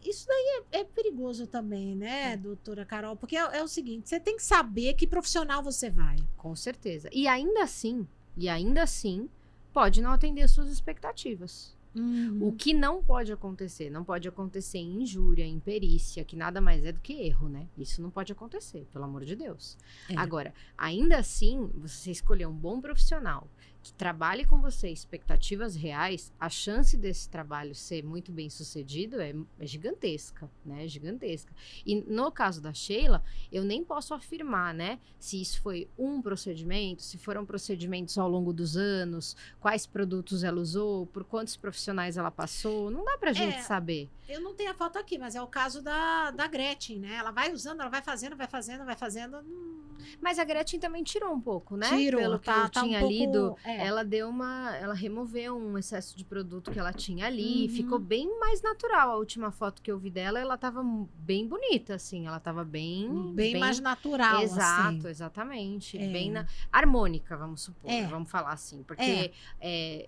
isso daí é perigoso também, né, doutora Carol? Porque é o seguinte, você tem que saber que profissional você vai. Com certeza. E ainda assim, pode não atender as suas expectativas. Uhum. O que não pode acontecer? Não pode acontecer em injúria, em perícia, que nada mais é do que erro, né? Isso não pode acontecer, pelo amor de Deus. É. Agora, ainda assim, você escolher um bom profissional que trabalhe com você expectativas reais, a chance desse trabalho ser muito bem sucedido é gigantesca, né? Gigantesca. E no caso da Sheila, eu nem posso afirmar, né? Se isso foi um procedimento, se foram procedimentos ao longo dos anos, quais produtos ela usou, por quantos profissionais ela passou, não dá pra gente saber. Eu não tenho a foto aqui, mas é o caso da Gretchen, né? Ela vai usando, ela vai fazendo. Mas a Gretchen também tirou um pouco, né? Tirou, Pelo que eu tinha um pouco, lido, ela removeu um excesso de produto que ela tinha ali, ficou bem mais natural. A última foto que eu vi dela, ela tava bem bonita, assim, ela tava bem mais natural, exato, assim. exatamente, bem harmônica, vamos supor, É. vamos falar assim, porque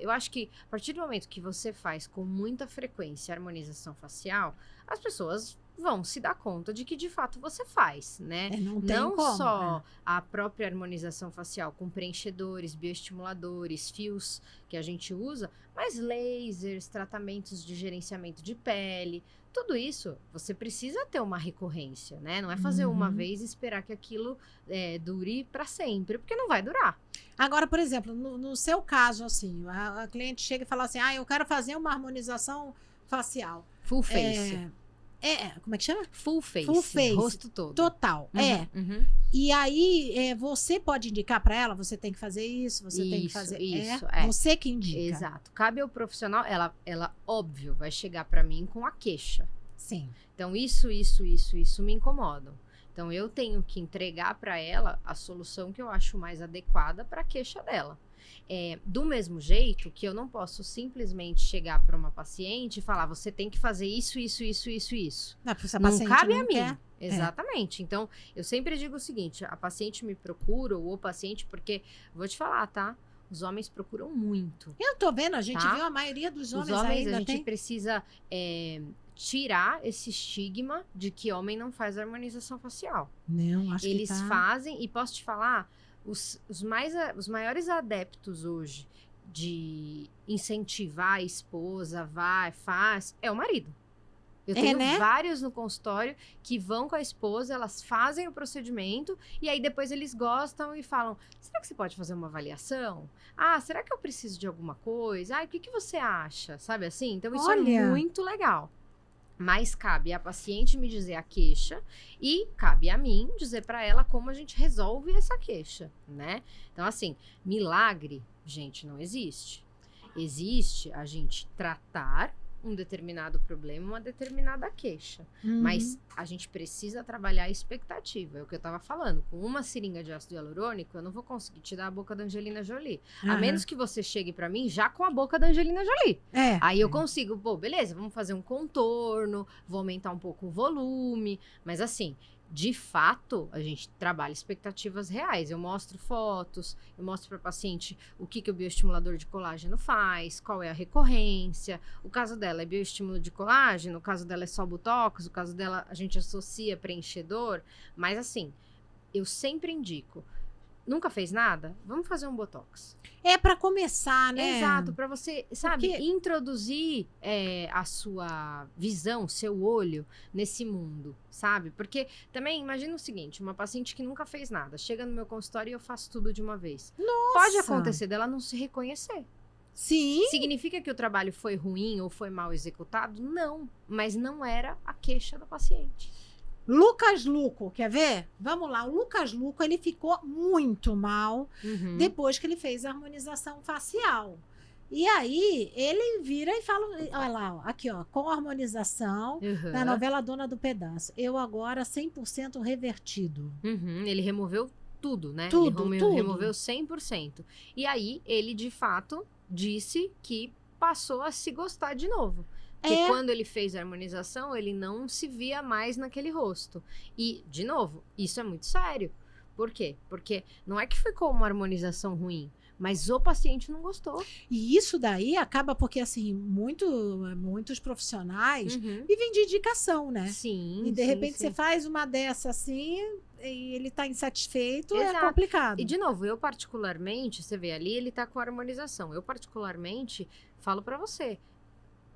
eu acho que a partir do momento que você faz com muita frequência a harmonização facial, as pessoas vão se dar conta de que de fato você faz, né? Não tem Não como, só a própria harmonização facial com preenchedores, bioestimuladores, fios que a gente usa, mas lasers, tratamentos de gerenciamento de pele, tudo isso você precisa ter uma recorrência, né? Não é fazer uma vez e esperar que aquilo dure para sempre, porque não vai durar. Agora, por exemplo, no seu caso, assim, a cliente chega e fala assim, eu quero fazer uma harmonização facial. Full face. Como é que chama? Full face. Full face. Rosto todo. Total. Uhum. E aí, você pode indicar para ela, você tem que fazer isso, você tem que fazer... Isso, Você que indica. Exato. Cabe ao profissional, ela óbvio, vai chegar para mim com a queixa. Sim. Então, isso me incomodam. Então, eu tenho que entregar para ela a solução que eu acho mais adequada para a queixa dela. Do mesmo jeito que eu não posso simplesmente chegar para uma paciente e falar, você tem que fazer isso. Não cabe a mim. Quer. Exatamente. Então, eu sempre digo o seguinte, a paciente me procura, ou o paciente, porque, vou te falar, tá? Os homens procuram muito. Eu tô vendo, a gente Tá? viu a maioria dos homens, Os homens, ainda a gente tem... precisa tirar esse estigma de que homem não faz harmonização facial. Não, acho Eles que tá... fazem, e posso te falar, os maiores adeptos hoje de incentivar a esposa, faz, é o marido. Eu tenho vários no consultório que vão com a esposa, elas fazem o procedimento e aí depois eles gostam e falam, será que você pode fazer uma avaliação? Será que eu preciso de alguma coisa? O que você acha? Sabe assim? Então isso é muito legal. Mas cabe a paciente me dizer a queixa e cabe a mim dizer para ela como a gente resolve essa queixa, né? Então, assim, milagre, gente, não existe. Existe a gente tratar um determinado problema, uma determinada queixa. Mas a gente precisa trabalhar a expectativa. É o que eu tava falando. Com uma seringa de ácido hialurônico, eu não vou conseguir te dar a boca da Angelina Jolie. A menos que você chegue pra mim já com a boca da Angelina Jolie. Aí eu consigo, beleza, vamos fazer um contorno, vou aumentar um pouco o volume. Mas assim, de fato, a gente trabalha expectativas reais. Eu mostro fotos, eu mostro para o paciente o que o bioestimulador de colágeno faz, qual é a recorrência. O caso dela é bioestímulo de colágeno, o caso dela é só botox, o caso dela a gente associa preenchedor. Mas assim, eu sempre indico, nunca fez nada? Vamos fazer um botox. É para começar, né? Exato, para você, sabe, introduzir a sua visão, seu olho nesse mundo, sabe? Porque também, imagina o seguinte, uma paciente que nunca fez nada, chega no meu consultório e eu faço tudo de uma vez. Nossa! Pode acontecer dela não se reconhecer. Sim. Significa que o trabalho foi ruim ou foi mal executado? Não, mas não era a queixa da paciente. Lucas Luco, quer ver? Vamos lá, o Lucas Luco, ele ficou muito mal depois que ele fez a harmonização facial. E aí, ele vira e fala, olha lá, ó, aqui ó, com harmonização, na novela Dona do Pedaço. Eu agora 100% revertido. Ele removeu tudo, né? Tudo, ele removeu 100%. E aí, ele de fato disse que passou a se gostar de novo. Porque quando ele fez a harmonização, ele não se via mais naquele rosto. E, de novo, isso é muito sério. Por quê? Porque não é que ficou uma harmonização ruim, mas o paciente não gostou. E isso daí acaba porque, assim, muitos profissionais vivem de indicação, né? Sim, e, de repente, você faz uma dessa assim, e ele tá insatisfeito, Exato. é complicado. E, de novo, eu particularmente, você vê ali, ele tá com harmonização. Eu particularmente falo pra você,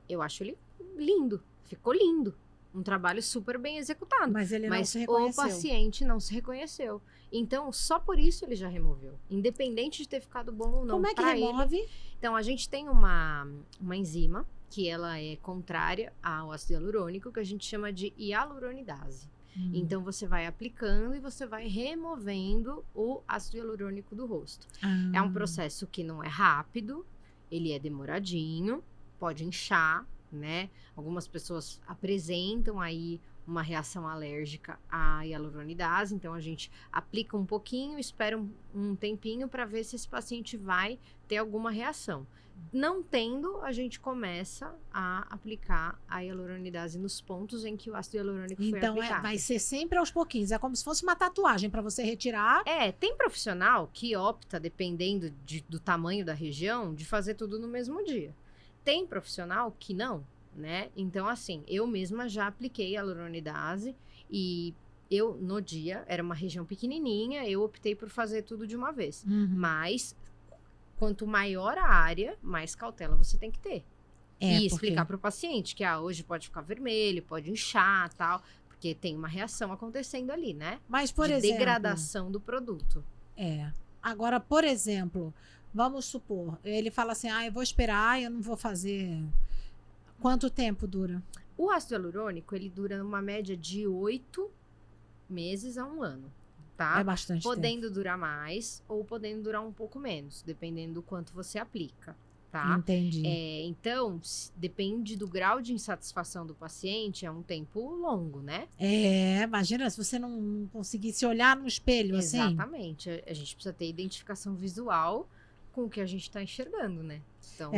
eu acho ele lindo, ficou lindo. Um trabalho super bem executado. Mas ele não Mas se o reconheceu. paciente não se reconheceu. Então, só por isso ele já removeu. Independente de ter ficado bom ou não. Como é que pra remove? ele. Então, a gente tem uma enzima que ela é contrária ao ácido hialurônico, que a gente chama de hialuronidase. Então, você vai aplicando e você vai removendo o ácido hialurônico do rosto. É um processo que não é rápido, ele é demoradinho, pode inchar, né? Algumas pessoas apresentam aí uma reação alérgica à hialuronidase, então a gente aplica um pouquinho, espera um tempinho para ver se esse paciente vai ter alguma reação. Não tendo, a gente começa a aplicar a hialuronidase nos pontos em que o ácido hialurônico foi Então, aplicado. vai ser sempre aos pouquinhos. É como se fosse uma tatuagem para você retirar. Tem profissional que opta, dependendo do tamanho da região, de fazer tudo no mesmo dia. Tem profissional que não, né? Então, assim, eu mesma já apliquei a hialuronidase e eu, no dia, era uma região pequenininha, eu optei por fazer tudo de uma vez. Mas, quanto maior a área, mais cautela você tem que ter. E explicar para o paciente que, hoje pode ficar vermelho, pode inchar, tal, porque tem uma reação acontecendo ali, né? Mas, por de exemplo... degradação do produto. Agora, por exemplo, vamos supor, ele fala assim, eu vou esperar, eu não vou fazer... Quanto tempo dura? O ácido hialurônico, ele dura numa média de 8 meses a 1 ano, tá? É bastante podendo tempo. durar mais ou podendo durar um pouco menos, dependendo do quanto você aplica, tá? Entendi. Então, depende do grau de insatisfação do paciente, é um tempo longo, né? Imagina se você não conseguisse olhar no espelho, assim. Exatamente. A gente precisa ter identificação visual com o que a gente está enxergando, né? Então...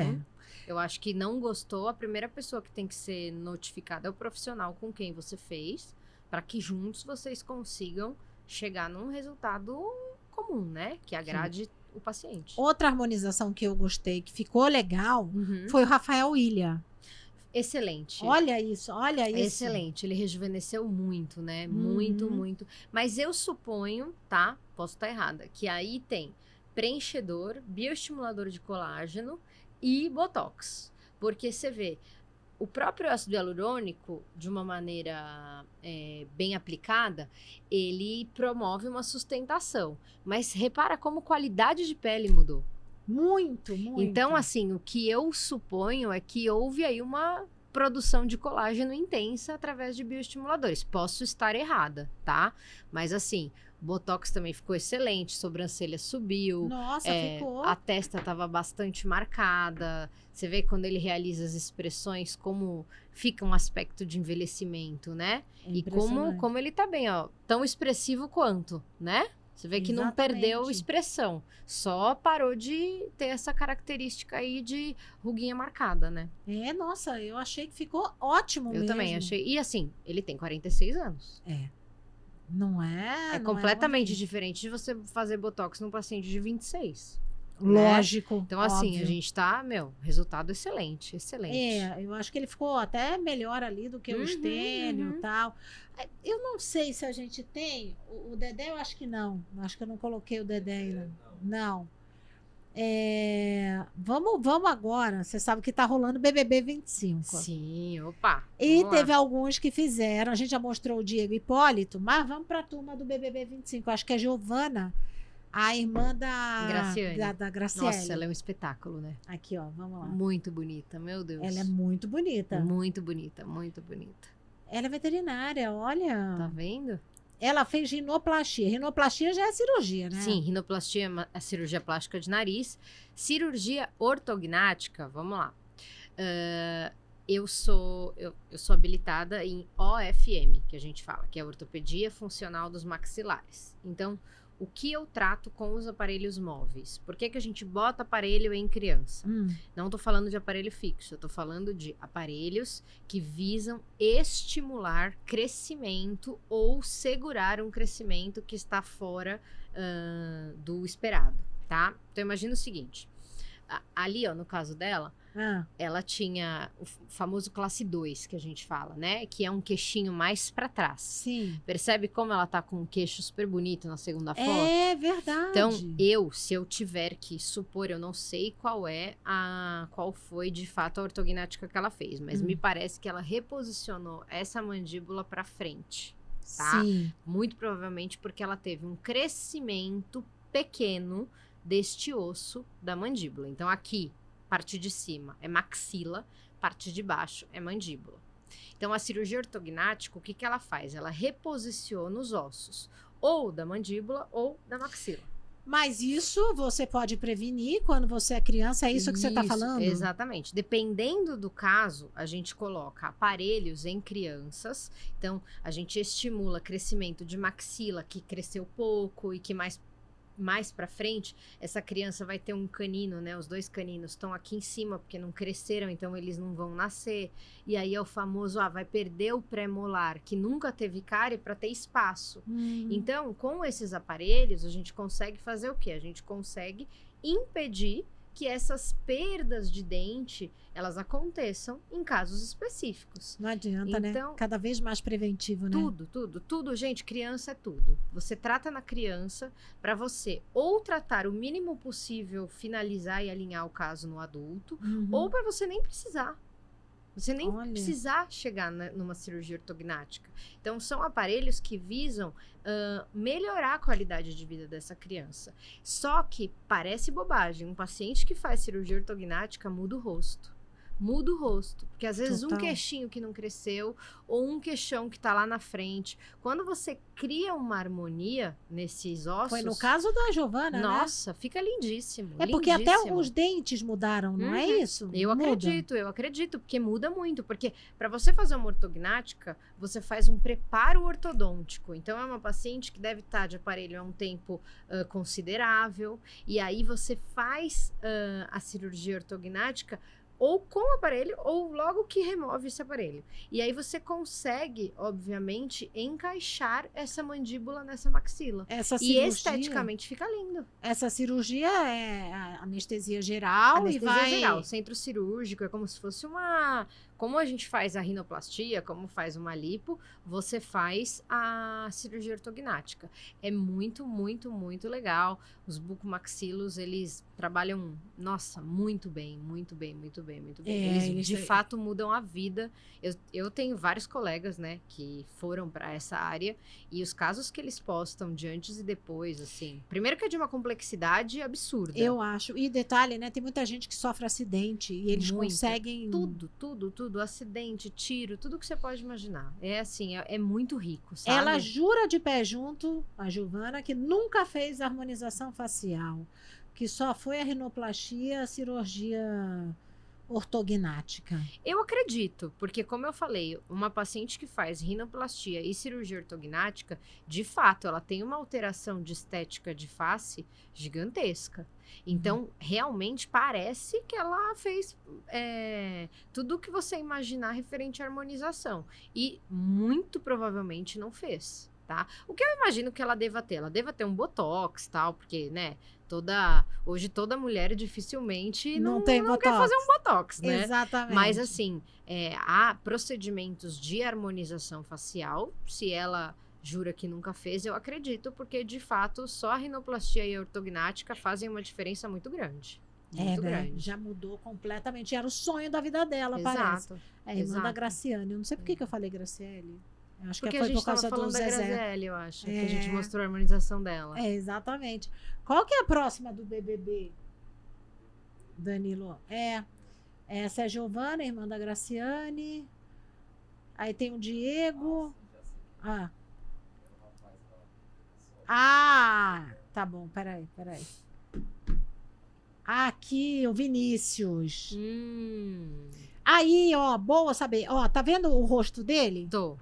Eu acho que não gostou, a primeira pessoa que tem que ser notificada é o profissional com quem você fez, para que juntos vocês consigam chegar num resultado comum, né? Que agrade o paciente. Outra harmonização que eu gostei, que ficou legal, foi o Rafael Ilha. Excelente. Olha isso. Excelente. Ele rejuvenesceu muito, né? Muito, muito. Mas eu suponho, tá? Posso estar errada, que aí tem preenchedor, bioestimulador de colágeno e botox, porque você vê o próprio ácido hialurônico, de uma maneira bem aplicada, ele promove uma sustentação, mas repara como a qualidade de pele mudou. Muito. Então, assim, o que eu suponho é que houve aí uma produção de colágeno intensa através de bioestimuladores. Posso estar errada, tá? Mas assim, botox também ficou excelente, sobrancelha subiu. Nossa, ficou. A testa estava bastante marcada. Você vê quando ele realiza as expressões, como fica um aspecto de envelhecimento, né? E como ele tá bem, ó. Tão expressivo quanto, né? Você vê que não perdeu expressão. Só parou de ter essa característica aí de ruguinha marcada, né? Nossa, eu achei que ficou ótimo mesmo. Eu também achei. E assim, ele tem 46 anos. Não é? É completamente diferente de você fazer botox num paciente de 26. Lógico. Né? Então, assim, óbvio. a gente tá, resultado excelente, excelente. Eu acho que ele ficou até melhor ali do que o estênio e tal. Eu não sei se a gente tem. O Dedé, eu acho que não. Acho que eu não coloquei o Dedé ainda. Não. Vamos agora. Você sabe que tá rolando BBB 25. Sim, opa. E teve alguns que fizeram. A gente já mostrou o Diego Hipólito, mas vamos para a turma do BBB 25. Acho que é Giovana, a irmã da Graciele. Nossa, ela é um espetáculo, né? Aqui, ó, vamos lá. Muito bonita, meu Deus. Ela é muito bonita. Muito bonita, muito bonita. Ela é veterinária, olha. Tá vendo? Ela fez rinoplastia. Rinoplastia já é cirurgia, né? Sim, rinoplastia é a cirurgia plástica de nariz. Cirurgia ortognática, vamos lá. Eu sou habilitada em OFM, que a gente fala, que é a ortopedia funcional dos maxilares. Então, o que eu trato com os aparelhos móveis? Por que a gente bota aparelho em criança? Não estou falando de aparelho fixo, eu estou falando de aparelhos que visam estimular crescimento ou segurar um crescimento que está fora do esperado, tá? Então, imagina o seguinte. Ali, ó, no caso dela, Ah, ela tinha o famoso classe 2, que a gente fala, né? Que é um queixinho mais pra trás. sim. Percebe como ela tá com um queixo super bonito na segunda foto? É verdade. Então, se eu tiver que supor, eu não sei qual foi de fato a ortognática que ela fez, mas me parece que ela reposicionou essa mandíbula pra frente, tá? Sim. Muito provavelmente porque ela teve um crescimento pequeno deste osso da mandíbula. Então, aqui, parte de cima é maxila, parte de baixo é mandíbula. Então, a cirurgia ortognática, o que ela faz? Ela reposiciona os ossos, ou da mandíbula ou da maxila. Mas isso você pode prevenir quando você é criança, é isso que você está falando? Exatamente. Dependendo do caso, a gente coloca aparelhos em crianças. Então, a gente estimula crescimento de maxila que cresceu pouco e que mais para frente, essa criança vai ter um canino, né? Os 2 caninos estão aqui em cima porque não cresceram, então eles não vão nascer. E aí é o famoso, vai perder o pré-molar, que nunca teve cárie, para ter espaço. Então, com esses aparelhos, a gente consegue fazer o quê? A gente consegue impedir que essas perdas de dente, elas aconteçam em casos específicos. Não adianta, né? Então, Cada vez mais preventivo, né? Tudo, gente, criança é tudo. Você trata na criança para você ou tratar o mínimo possível, finalizar e alinhar o caso no adulto, ou para você nem precisar. Você nem precisar chegar numa cirurgia ortognática. Então, são aparelhos que visam melhorar a qualidade de vida dessa criança. Só que parece bobagem. Um paciente que faz cirurgia ortognática muda o rosto. Muda o rosto. Porque às vezes um queixinho que não cresceu ou um queixão que tá lá na frente. Quando você cria uma harmonia nesses ossos... Foi no caso da Giovana, nossa, fica lindíssimo. É porque até os dentes mudaram, não é isso? Eu acredito, porque muda muito. Porque para você fazer uma ortognática, você faz um preparo ortodôntico. Então, é uma paciente que deve estar de aparelho há um tempo considerável. E aí, você faz a cirurgia ortognática ou com o aparelho, ou logo que remove esse aparelho. E aí você consegue, obviamente, encaixar essa mandíbula nessa maxila. E esteticamente fica lindo. Essa cirurgia é anestesia geral geral, centro cirúrgico, é como se fosse uma... Como a gente faz a rinoplastia, como faz uma lipo, você faz a cirurgia ortognática. É muito, muito, muito legal. Os bucomaxilos, eles trabalham, nossa, muito bem, muito bem, muito bem, muito bem. Eles de fato mudam a vida. Eu tenho vários colegas, né, que foram para essa área e os casos que eles postam de antes e depois, assim, primeiro que é de uma complexidade absurda. Eu acho. E detalhe, né, tem muita gente que sofre acidente e eles conseguem... Tudo, acidente, tiro, tudo que você pode imaginar. É assim, é muito rico, sabe? Ela jura de pé junto, a Giovana, que nunca fez harmonização facial, que só foi a rinoplastia, a cirurgia ortognática. Eu acredito, porque como eu falei, uma paciente que faz rinoplastia e cirurgia ortognática, de fato, ela tem uma alteração de estética de face gigantesca. Então, realmente parece que ela fez tudo o que você imaginar referente à harmonização. E muito provavelmente não fez, tá? O que eu imagino que ela deva ter? Ela deva ter um botox, tal, porque, né? Hoje toda mulher dificilmente não quer fazer um botox, né? Exatamente. Mas assim, há procedimentos de harmonização facial, se ela jura que nunca fez, eu acredito, porque de fato só a rinoplastia e a ortognática fazem uma diferença muito grande. Muito grande. Já mudou completamente. Era o sonho da vida dela, Exato. parece. Irmã da Graciane. Eu não sei por que eu falei Graciele. Eu acho porque que foi a gente por causa falando do da Zezé. Graziele, eu acho. Que a gente mostrou a harmonização dela. Exatamente. Qual que é a próxima do BBB, Danilo? Essa é a Giovana, irmã da Graciane. Aí tem o Diego. Tá bom, peraí. Aqui, o Vinícius. Aí, ó, boa saber. Ó, tá vendo o rosto dele? Tô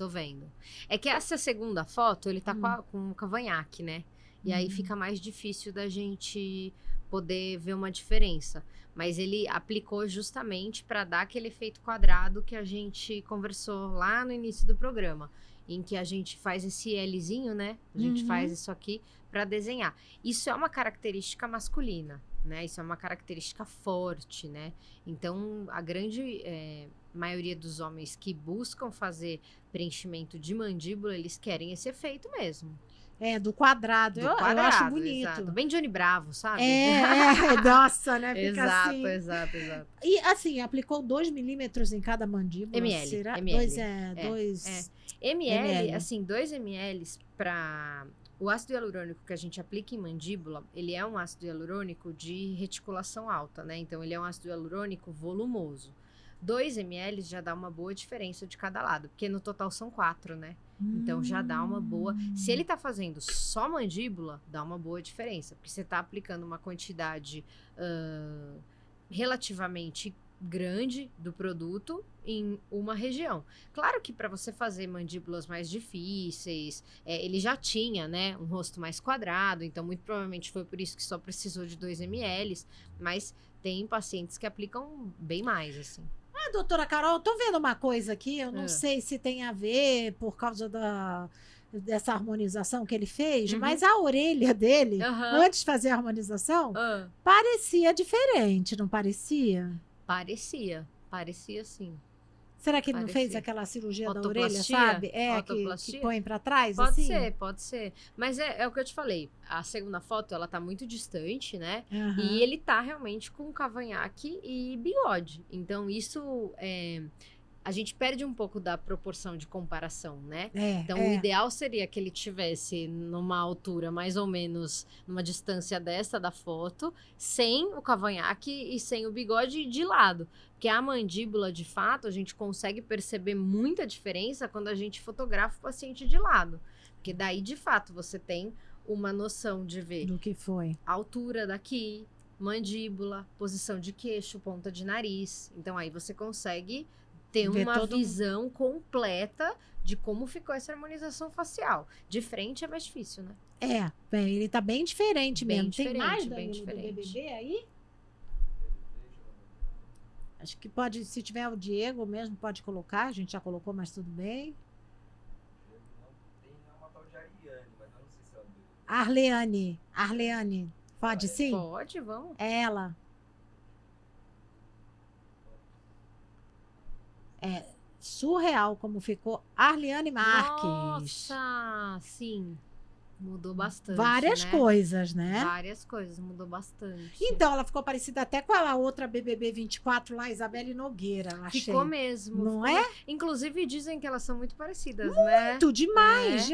vendo. É que essa segunda foto, ele tá com o cavanhaque, né? E aí fica mais difícil da gente poder ver uma diferença. Mas ele aplicou justamente para dar aquele efeito quadrado que a gente conversou lá no início do programa. em que a gente faz esse Lzinho, né? A gente faz isso aqui para desenhar. Isso é uma característica masculina, né? Isso é uma característica forte, né? Então, a grande maioria dos homens que buscam fazer preenchimento de mandíbula, eles querem esse efeito mesmo. Do quadrado. Eu acho bonito. Exato. Bem Johnny Bravo, sabe? Nossa, né? Fica Exato, assim. exato. E assim, aplicou 2 milímetros em cada mandíbula? ml. Será? ml. 2 ml, assim, 2 ml para... O ácido hialurônico que a gente aplica em mandíbula, ele é um ácido hialurônico de reticulação alta, né? Então, ele é um ácido hialurônico volumoso. 2 ml já dá uma boa diferença de cada lado, porque no total são 4, né? Então, já dá uma boa... Se ele tá fazendo só mandíbula, dá uma boa diferença, porque você tá aplicando uma quantidade relativamente grande do produto em uma região. Claro que para você fazer mandíbulas mais difíceis, ele já tinha, né, um rosto mais quadrado, então muito provavelmente foi por isso que só precisou de 2 ml, mas tem pacientes que aplicam bem mais, assim. Doutora Carol, eu tô vendo uma coisa aqui, eu não sei se tem a ver por causa dessa harmonização que ele fez, mas a orelha dele, antes de fazer a harmonização, parecia diferente, não parecia? Parecia sim. Será que ele não fez aquela cirurgia da orelha, sabe? Que põe pra trás, Pode ser. Mas é o que eu te falei. A segunda foto, ela tá muito distante, né? E ele tá realmente com cavanhaque e bigode. Então, isso... a gente perde um pouco da proporção de comparação, né? Então, o ideal seria que ele tivesse numa altura mais ou menos, numa distância dessa da foto, sem o cavanhaque e sem o bigode de lado. Porque a mandíbula, de fato, a gente consegue perceber muita diferença quando a gente fotografa o paciente de lado. Porque daí, de fato, você tem uma noção de ver do que foi a altura daqui, mandíbula, posição de queixo, ponta de nariz. Então, aí você consegue ter uma visão completa de como ficou essa harmonização facial. De frente é mais difícil, né? Ele tá bem diferente mesmo. Tem mais do diferente. BBB aí? Acho que pode, se tiver o Diego mesmo, pode colocar. A gente já colocou, mas tudo bem. Tem uma tal de Ariane, mas eu não sei se é o dele. Arleane. Pode sim? Pode, vamos. É ela. Surreal como ficou Arleane Marques. Nossa, sim. Mudou bastante, Várias coisas, né? Várias coisas, mudou bastante. Então, ela ficou parecida até com a outra BBB 24 lá, Isabelle Nogueira, eu achei. Ficou mesmo. Não é? Inclusive, dizem que elas são muito parecidas, né? Muito, demais.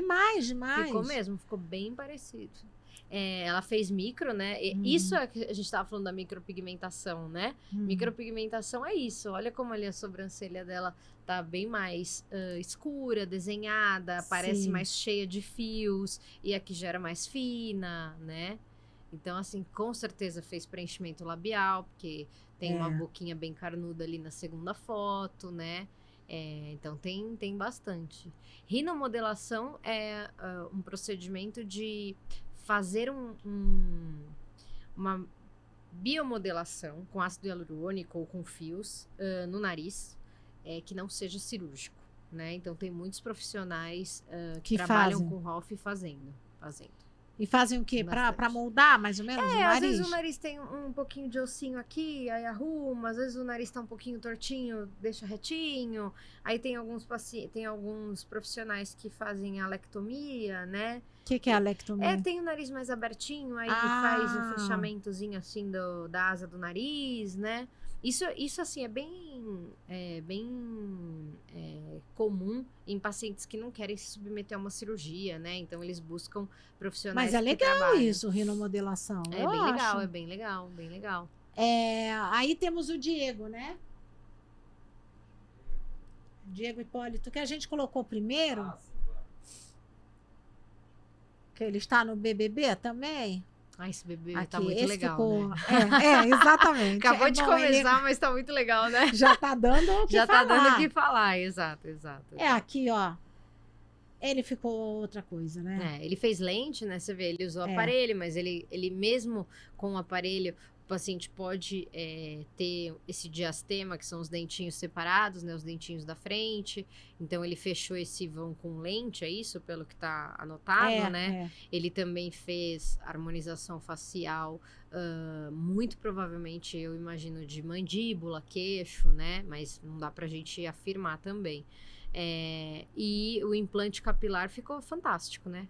Ficou mesmo, ficou bem parecido. Ela fez micro, né? Isso é que a gente tava falando da micropigmentação, né? Micropigmentação é isso. Olha como ali a sobrancelha dela tá bem mais escura, desenhada, parece mais cheia de fios. E aqui já era mais fina, né? Então, assim, com certeza fez preenchimento labial, porque tem uma boquinha bem carnuda ali na segunda foto, né? Então, tem bastante. Rinomodelação é um procedimento de fazer uma biomodelação com ácido hialurônico ou com fios no nariz, que não seja cirúrgico, né? Então, tem muitos profissionais que trabalham com ROF fazendo. E fazem o quê? Pra moldar, mais ou menos, o nariz? Às vezes o nariz tem um pouquinho de ossinho aqui, aí arruma. Às vezes o nariz tá um pouquinho tortinho, deixa retinho. Aí tem alguns profissionais que fazem alectomia, né? O que é alectomia? Tem o nariz mais abertinho, aí faz um fechamentozinho assim da asa do nariz, né? Isso assim, é bem comum em pacientes que não querem se submeter a uma cirurgia, né? Então, eles buscam profissionais que Mas é legal isso, rinomodelação. É bem legal, é bem legal, bem legal. Aí temos o Diego, né? Diego Hipólito, que a gente colocou primeiro. Sim, claro. Que ele está no BBB também. Esse bebê Aqui, tá muito legal, ficou... né? Exatamente. Acabou de começar, mas tá muito legal, né? Já tá dando o que falar. Já tá dando o que falar, exato. Aqui, ó. Ele ficou outra coisa, né? Ele fez lente, né? Você vê, ele usou aparelho, mas ele mesmo com o aparelho, O paciente pode ter esse diastema, que são os dentinhos separados, né? Os dentinhos da frente. Então, ele fechou esse vão com lente, é isso? Pelo que tá anotado, né? Ele também fez harmonização facial, muito provavelmente, eu imagino, de mandíbula, queixo, né? Mas não dá pra gente afirmar também. E o implante capilar ficou fantástico, né?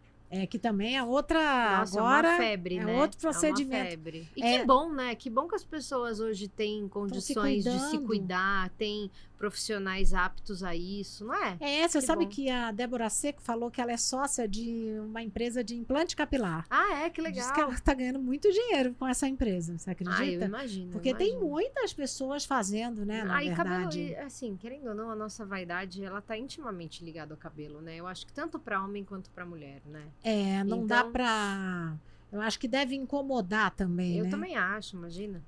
Que também é outra. Nossa, agora é uma febre, né? outro procedimento. É uma febre. E que bom, né? Que bom que as pessoas hoje têm condições de se cuidar, têm profissionais aptos a isso, não é? Você que sabe bom. que a Débora Seco falou que ela é sócia de uma empresa de implante capilar. Que legal. Diz que ela está ganhando muito dinheiro com essa empresa, você acredita? Eu imagino. Porque tem muitas pessoas fazendo, né, na verdade. Cabelo, assim, querendo ou não, a nossa vaidade, ela tá intimamente ligada ao cabelo, né? Eu acho que tanto para homem quanto para mulher, né? Não dá pra... Eu acho que deve incomodar também, Eu né? também acho, imagina.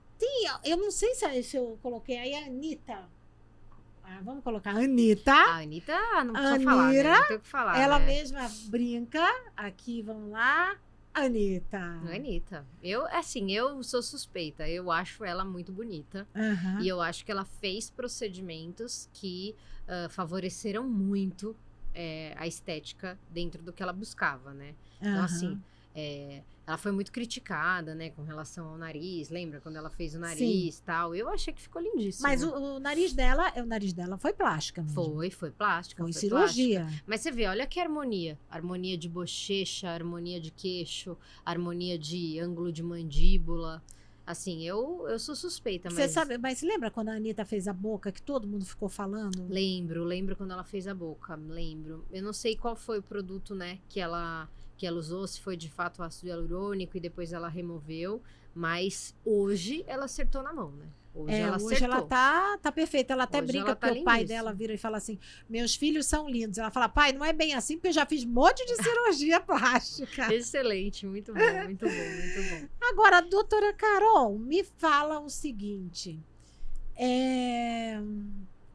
Eu não sei se eu coloquei aí a Anitta. Vamos colocar a Anitta. A Anitta não precisa falar, né? Não tem o que falar, ela né? mesma brinca. Aqui, vamos lá. Anitta. Anitta. Eu sou suspeita. Eu acho ela muito bonita. Uhum. E eu acho que ela fez procedimentos que favoreceram muito a estética dentro do que ela buscava, né? Então, assim, ela foi muito criticada, né, com relação ao nariz. Lembra quando ela fez o nariz e tal? Eu achei que ficou lindíssimo. Mas o nariz dela foi plástica mesmo. Foi plástica. Foi cirurgia. Plástica. Mas você vê, olha que harmonia. Harmonia de bochecha, harmonia de queixo, harmonia de ângulo de mandíbula. Assim, eu sou suspeita, mas... Você sabe, mas lembra quando a Anitta fez a boca, que todo mundo ficou falando? Lembro quando ela fez a boca, lembro. Eu não sei qual foi o produto, né, que ela usou, se foi de fato ácido hialurônico e depois ela removeu, mas hoje ela acertou na mão, né? Hoje ela tá perfeita. Ela até hoje brinca ela tá porque o pai lindíssima. dela vira e fala assim: meus filhos são lindos. Ela fala: pai, não é bem assim, porque eu já fiz um monte de cirurgia plástica. Excelente, muito bom, muito bom, muito bom. Agora, doutora Carol, me fala o seguinte: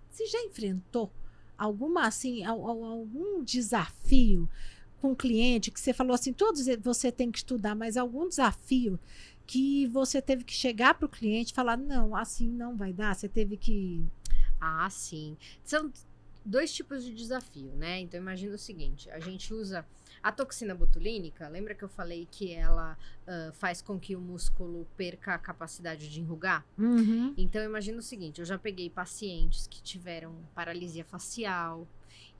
você já enfrentou algum desafio com o cliente que você falou assim, todos você tem que estudar, mas algum desafio que você teve que chegar para o cliente e falar, não, assim não vai dar, você teve que... Sim. São 2 tipos de desafio, né? Então, imagina o seguinte, a gente usa a toxina botulínica, lembra que eu falei que ela faz com que o músculo perca a capacidade de enrugar? Uhum. Então, imagina o seguinte, eu já peguei pacientes que tiveram paralisia facial,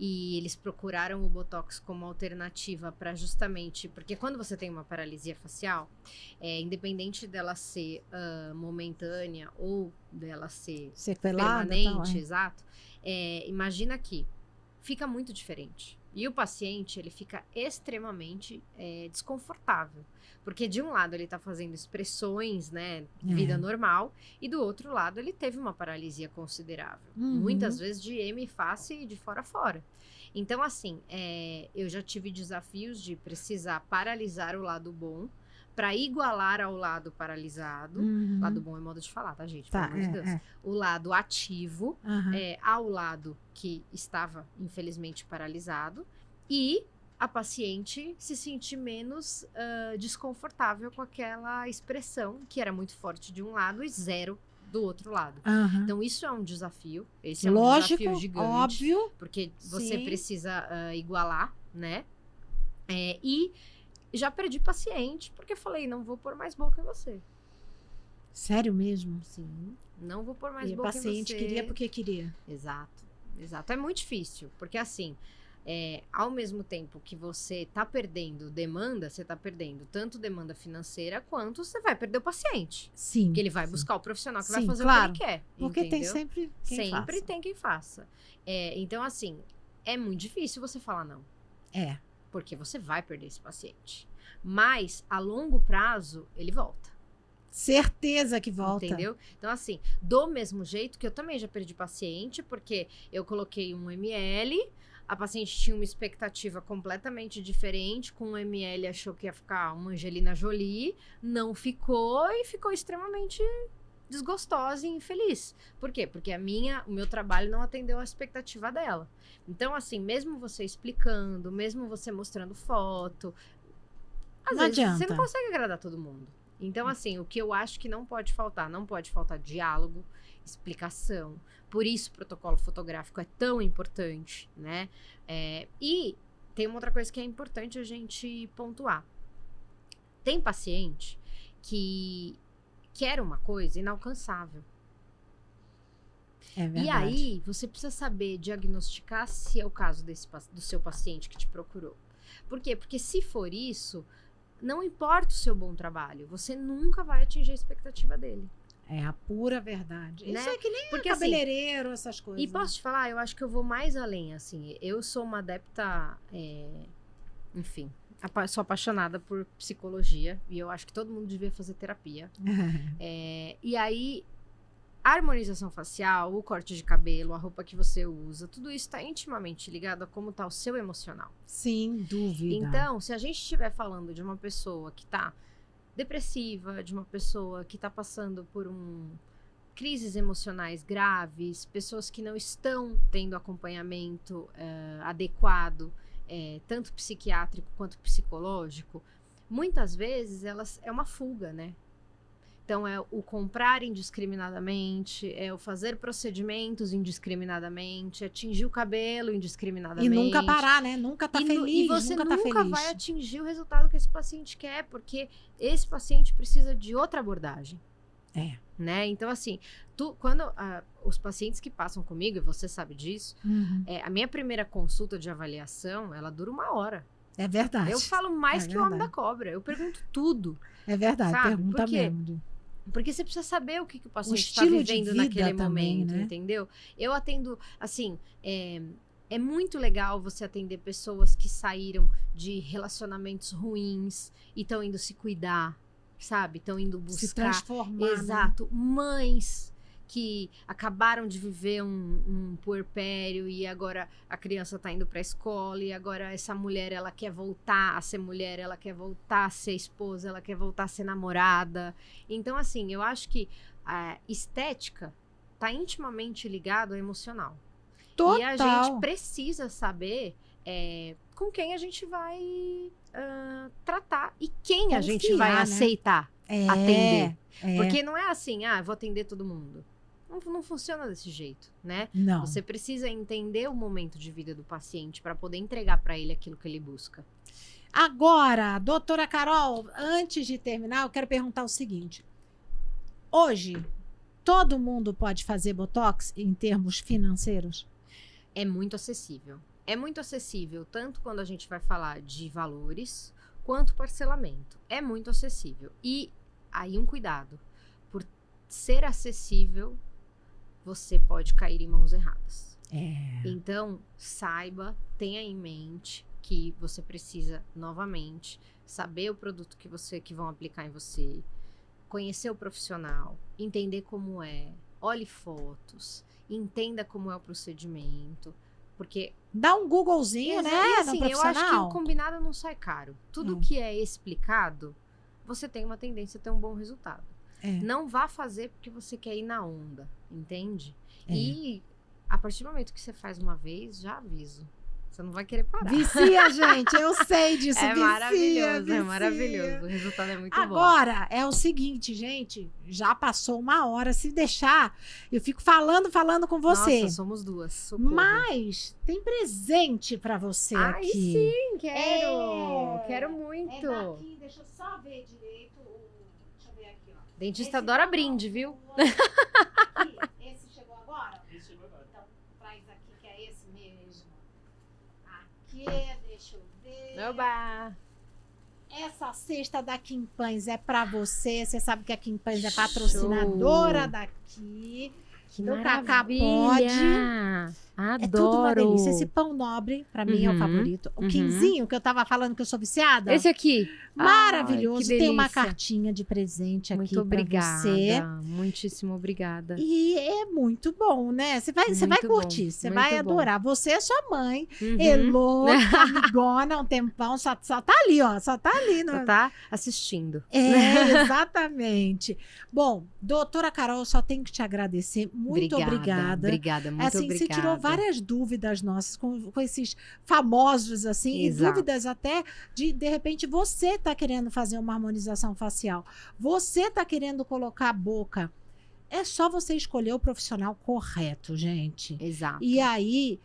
e eles procuraram o Botox como alternativa para justamente... Porque quando você tem uma paralisia facial, independente dela ser momentânea ou dela ser permanente, exato, imagina que fica muito diferente. E o paciente, ele fica extremamente desconfortável. Porque de um lado ele tá fazendo expressões, né, vida normal, e do outro lado ele teve uma paralisia considerável. Muitas vezes de hemiface e de fora a fora. Então, assim, eu já tive desafios de precisar paralisar o lado bom para igualar ao lado paralisado. Lado bom é modo de falar, tá, gente? Pelo amor de Deus. O lado ativo ao lado que estava, infelizmente, paralisado. E a paciente se sentir menos desconfortável com aquela expressão que era muito forte de um lado e zero do outro lado. Então, isso é um desafio. Esse é um desafio gigante. Óbvio. Porque você precisa igualar, né? E já perdi paciente, porque falei, não vou pôr mais boca em você. Sério mesmo? Sim, não vou pôr mais boca em você. E o paciente queria porque queria. Exato. É muito difícil, porque assim... ao mesmo tempo que você tá perdendo demanda, você tá perdendo tanto demanda financeira quanto você vai perder o paciente. Sim. Porque ele vai buscar o profissional que vai fazer claro, o que ele quer. Porque entendeu? tem sempre quem faça. Tem quem faça. Então, assim, é muito difícil você falar não. Porque você vai perder esse paciente. Mas, a longo prazo, ele volta. Certeza que volta. Entendeu? Então, assim, do mesmo jeito que eu também já perdi paciente, porque eu coloquei 1 ml... A paciente tinha uma expectativa completamente diferente, com 1 ml achou que ia ficar uma Angelina Jolie, não ficou e ficou extremamente desgostosa e infeliz. Por quê? Porque o meu trabalho não atendeu a expectativa dela. Então, assim, mesmo você explicando, mesmo você mostrando foto, às vezes você não consegue agradar todo mundo. Então, assim, o que eu acho que não pode faltar diálogo, explicação. Por isso o protocolo fotográfico é tão importante, né? E tem uma outra coisa que é importante a gente pontuar. Tem paciente que quer uma coisa inalcançável. É verdade. E aí, você precisa saber diagnosticar se é o caso do seu paciente que te procurou. Por quê? Porque se for isso, não importa o seu bom trabalho, você nunca vai atingir a expectativa dele. É a pura verdade. Né? Isso é que nem Porque, cabeleireiro, essas coisas. E posso te falar, eu acho que eu vou mais além, assim. Eu sou uma adepta, enfim, sou apaixonada por psicologia. E eu acho que todo mundo devia fazer terapia. E aí, a harmonização facial, o corte de cabelo, a roupa que você usa, tudo isso está intimamente ligado a como está o seu emocional. Sem dúvida. Então, se a gente estiver falando de uma pessoa que está depressiva, de uma pessoa que está passando por crises emocionais graves, pessoas que não estão tendo acompanhamento adequado, tanto psiquiátrico quanto psicológico, muitas vezes é uma fuga, né? Então, é o comprar indiscriminadamente, é o fazer procedimentos indiscriminadamente, atingir o cabelo indiscriminadamente. E nunca parar, né? Nunca tá feliz, e você nunca tá feliz. vai atingir o resultado que esse paciente quer, porque esse paciente precisa de outra abordagem. Né? Então, assim, quando os pacientes que passam comigo, e você sabe disso, a minha primeira consulta de avaliação, ela dura 1 hora. É verdade. Eu falo mais que o homem da cobra. Eu pergunto tudo. É verdade, sabe? pergunta mesmo. Porque você precisa saber o que o paciente está vivendo naquele também, momento, né? entendeu? Eu atendo, assim, é muito legal você atender pessoas que saíram de relacionamentos ruins e estão indo se cuidar, sabe? Estão indo buscar. Se transformar. Exato. Né? Mães que acabaram de viver um puerpério e agora a criança está indo para a escola e agora essa mulher, ela quer voltar a ser mulher, ela quer voltar a ser esposa, ela quer voltar a ser namorada. Então, assim, eu acho que a estética está intimamente ligado ao emocional. Total. E a gente precisa saber com quem a gente vai tratar e quem a gente vai aceitar atender. Porque não é assim, vou atender todo mundo. Não funciona desse jeito, né? Não. Você precisa entender o momento de vida do paciente para poder entregar para ele aquilo que ele busca. Agora, doutora Carol, antes de terminar, eu quero perguntar o seguinte. Hoje, todo mundo pode fazer Botox em termos financeiros? É muito acessível. É muito acessível, tanto quando a gente vai falar de valores, quanto parcelamento. É muito acessível. E aí um cuidado. Por ser acessível, você pode cair em mãos erradas. Então, saiba, tenha em mente que você precisa, novamente, saber o produto que vão aplicar em você, conhecer o profissional, entender como olhe fotos, entenda como é o procedimento, porque... Dá um Googlezinho, né? Assim, no profissional. Eu acho que o combinado não sai caro. Tudo que é explicado, você tem uma tendência a ter um bom resultado. Não vá fazer porque você quer ir na onda, entende? E a partir do momento que você faz uma vez, já aviso. Você não vai querer parar. Vicia, gente, eu sei disso. Maravilhoso, é maravilhoso. O resultado é muito bom. Agora, é o seguinte, gente, já passou 1 hora, se deixar, eu fico falando com você. Nossa, somos 2, socorro. Mas tem presente pra você aqui. Sim, quero. Quero muito. Daqui, deixa eu só ver direito. Deixa eu ver aqui, ó. Dentista adora brinde, viu? Aqui, esse chegou agora? Esse chegou agora. Então, traz aqui que é esse mesmo. Aqui, deixa eu ver. Oba! Essa cesta da Kim Pães é pra você. Você sabe que a Kim Pães é patrocinadora daqui. Que então, maravilha! Cacá pode. Adoro! É tudo uma delícia. Esse pão nobre, pra mim, é o favorito. O quinzinho, que eu tava falando que eu sou viciada. Esse aqui. Maravilhoso. Ai, que tem uma delícia. cartinha de presente aqui Muito pra obrigada. você. Muitíssimo obrigada. E é muito bom, né? Você vai Muito curtir, bom, você muito vai bom. adorar. Você é sua mãe, Uhum. Elô, amigona, um tempão, só tá ali, ó. Só tá ali. Só tá assistindo. Exatamente. Bom, doutora Carol, só tenho que te agradecer. Muito obrigada. Obrigada, muito assim, obrigada. você tirou várias dúvidas nossas com esses famosos, assim, Exato. e dúvidas até de repente, você tá querendo fazer uma harmonização facial, você tá querendo colocar a boca. É só você escolher o profissional correto, gente. Exato. E aí,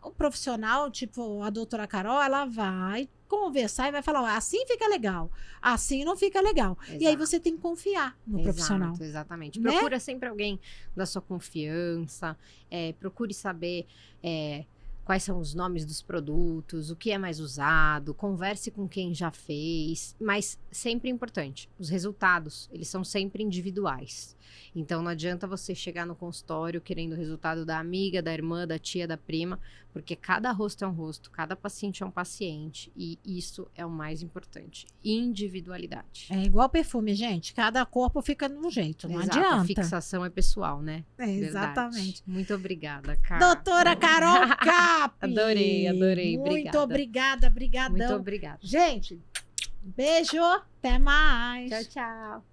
o profissional, tipo a doutora Carol, ela vai conversar e vai falar, ó, assim fica legal, assim não fica legal. E aí Exato. você tem que confiar no profissional. Exatamente. Né? Procura sempre alguém da sua confiança, procure saber quais são os nomes dos produtos, o que é mais usado, converse com quem já fez, mas sempre importante, os resultados, eles são sempre individuais. Então não adianta você chegar no consultório querendo o resultado da amiga, da irmã, da tia, da prima, porque cada rosto é um rosto, cada paciente é um paciente, e isso é o mais importante, individualidade. É igual perfume, gente. Cada corpo fica de um jeito, não Exato, adianta. a fixação é pessoal, né? É, Verdade. exatamente. Muito obrigada, Carla. Doutora Carol Cap! Adorei, Muito obrigada. brigadão. Muito obrigada. Gente, beijo, até mais. Tchau, tchau.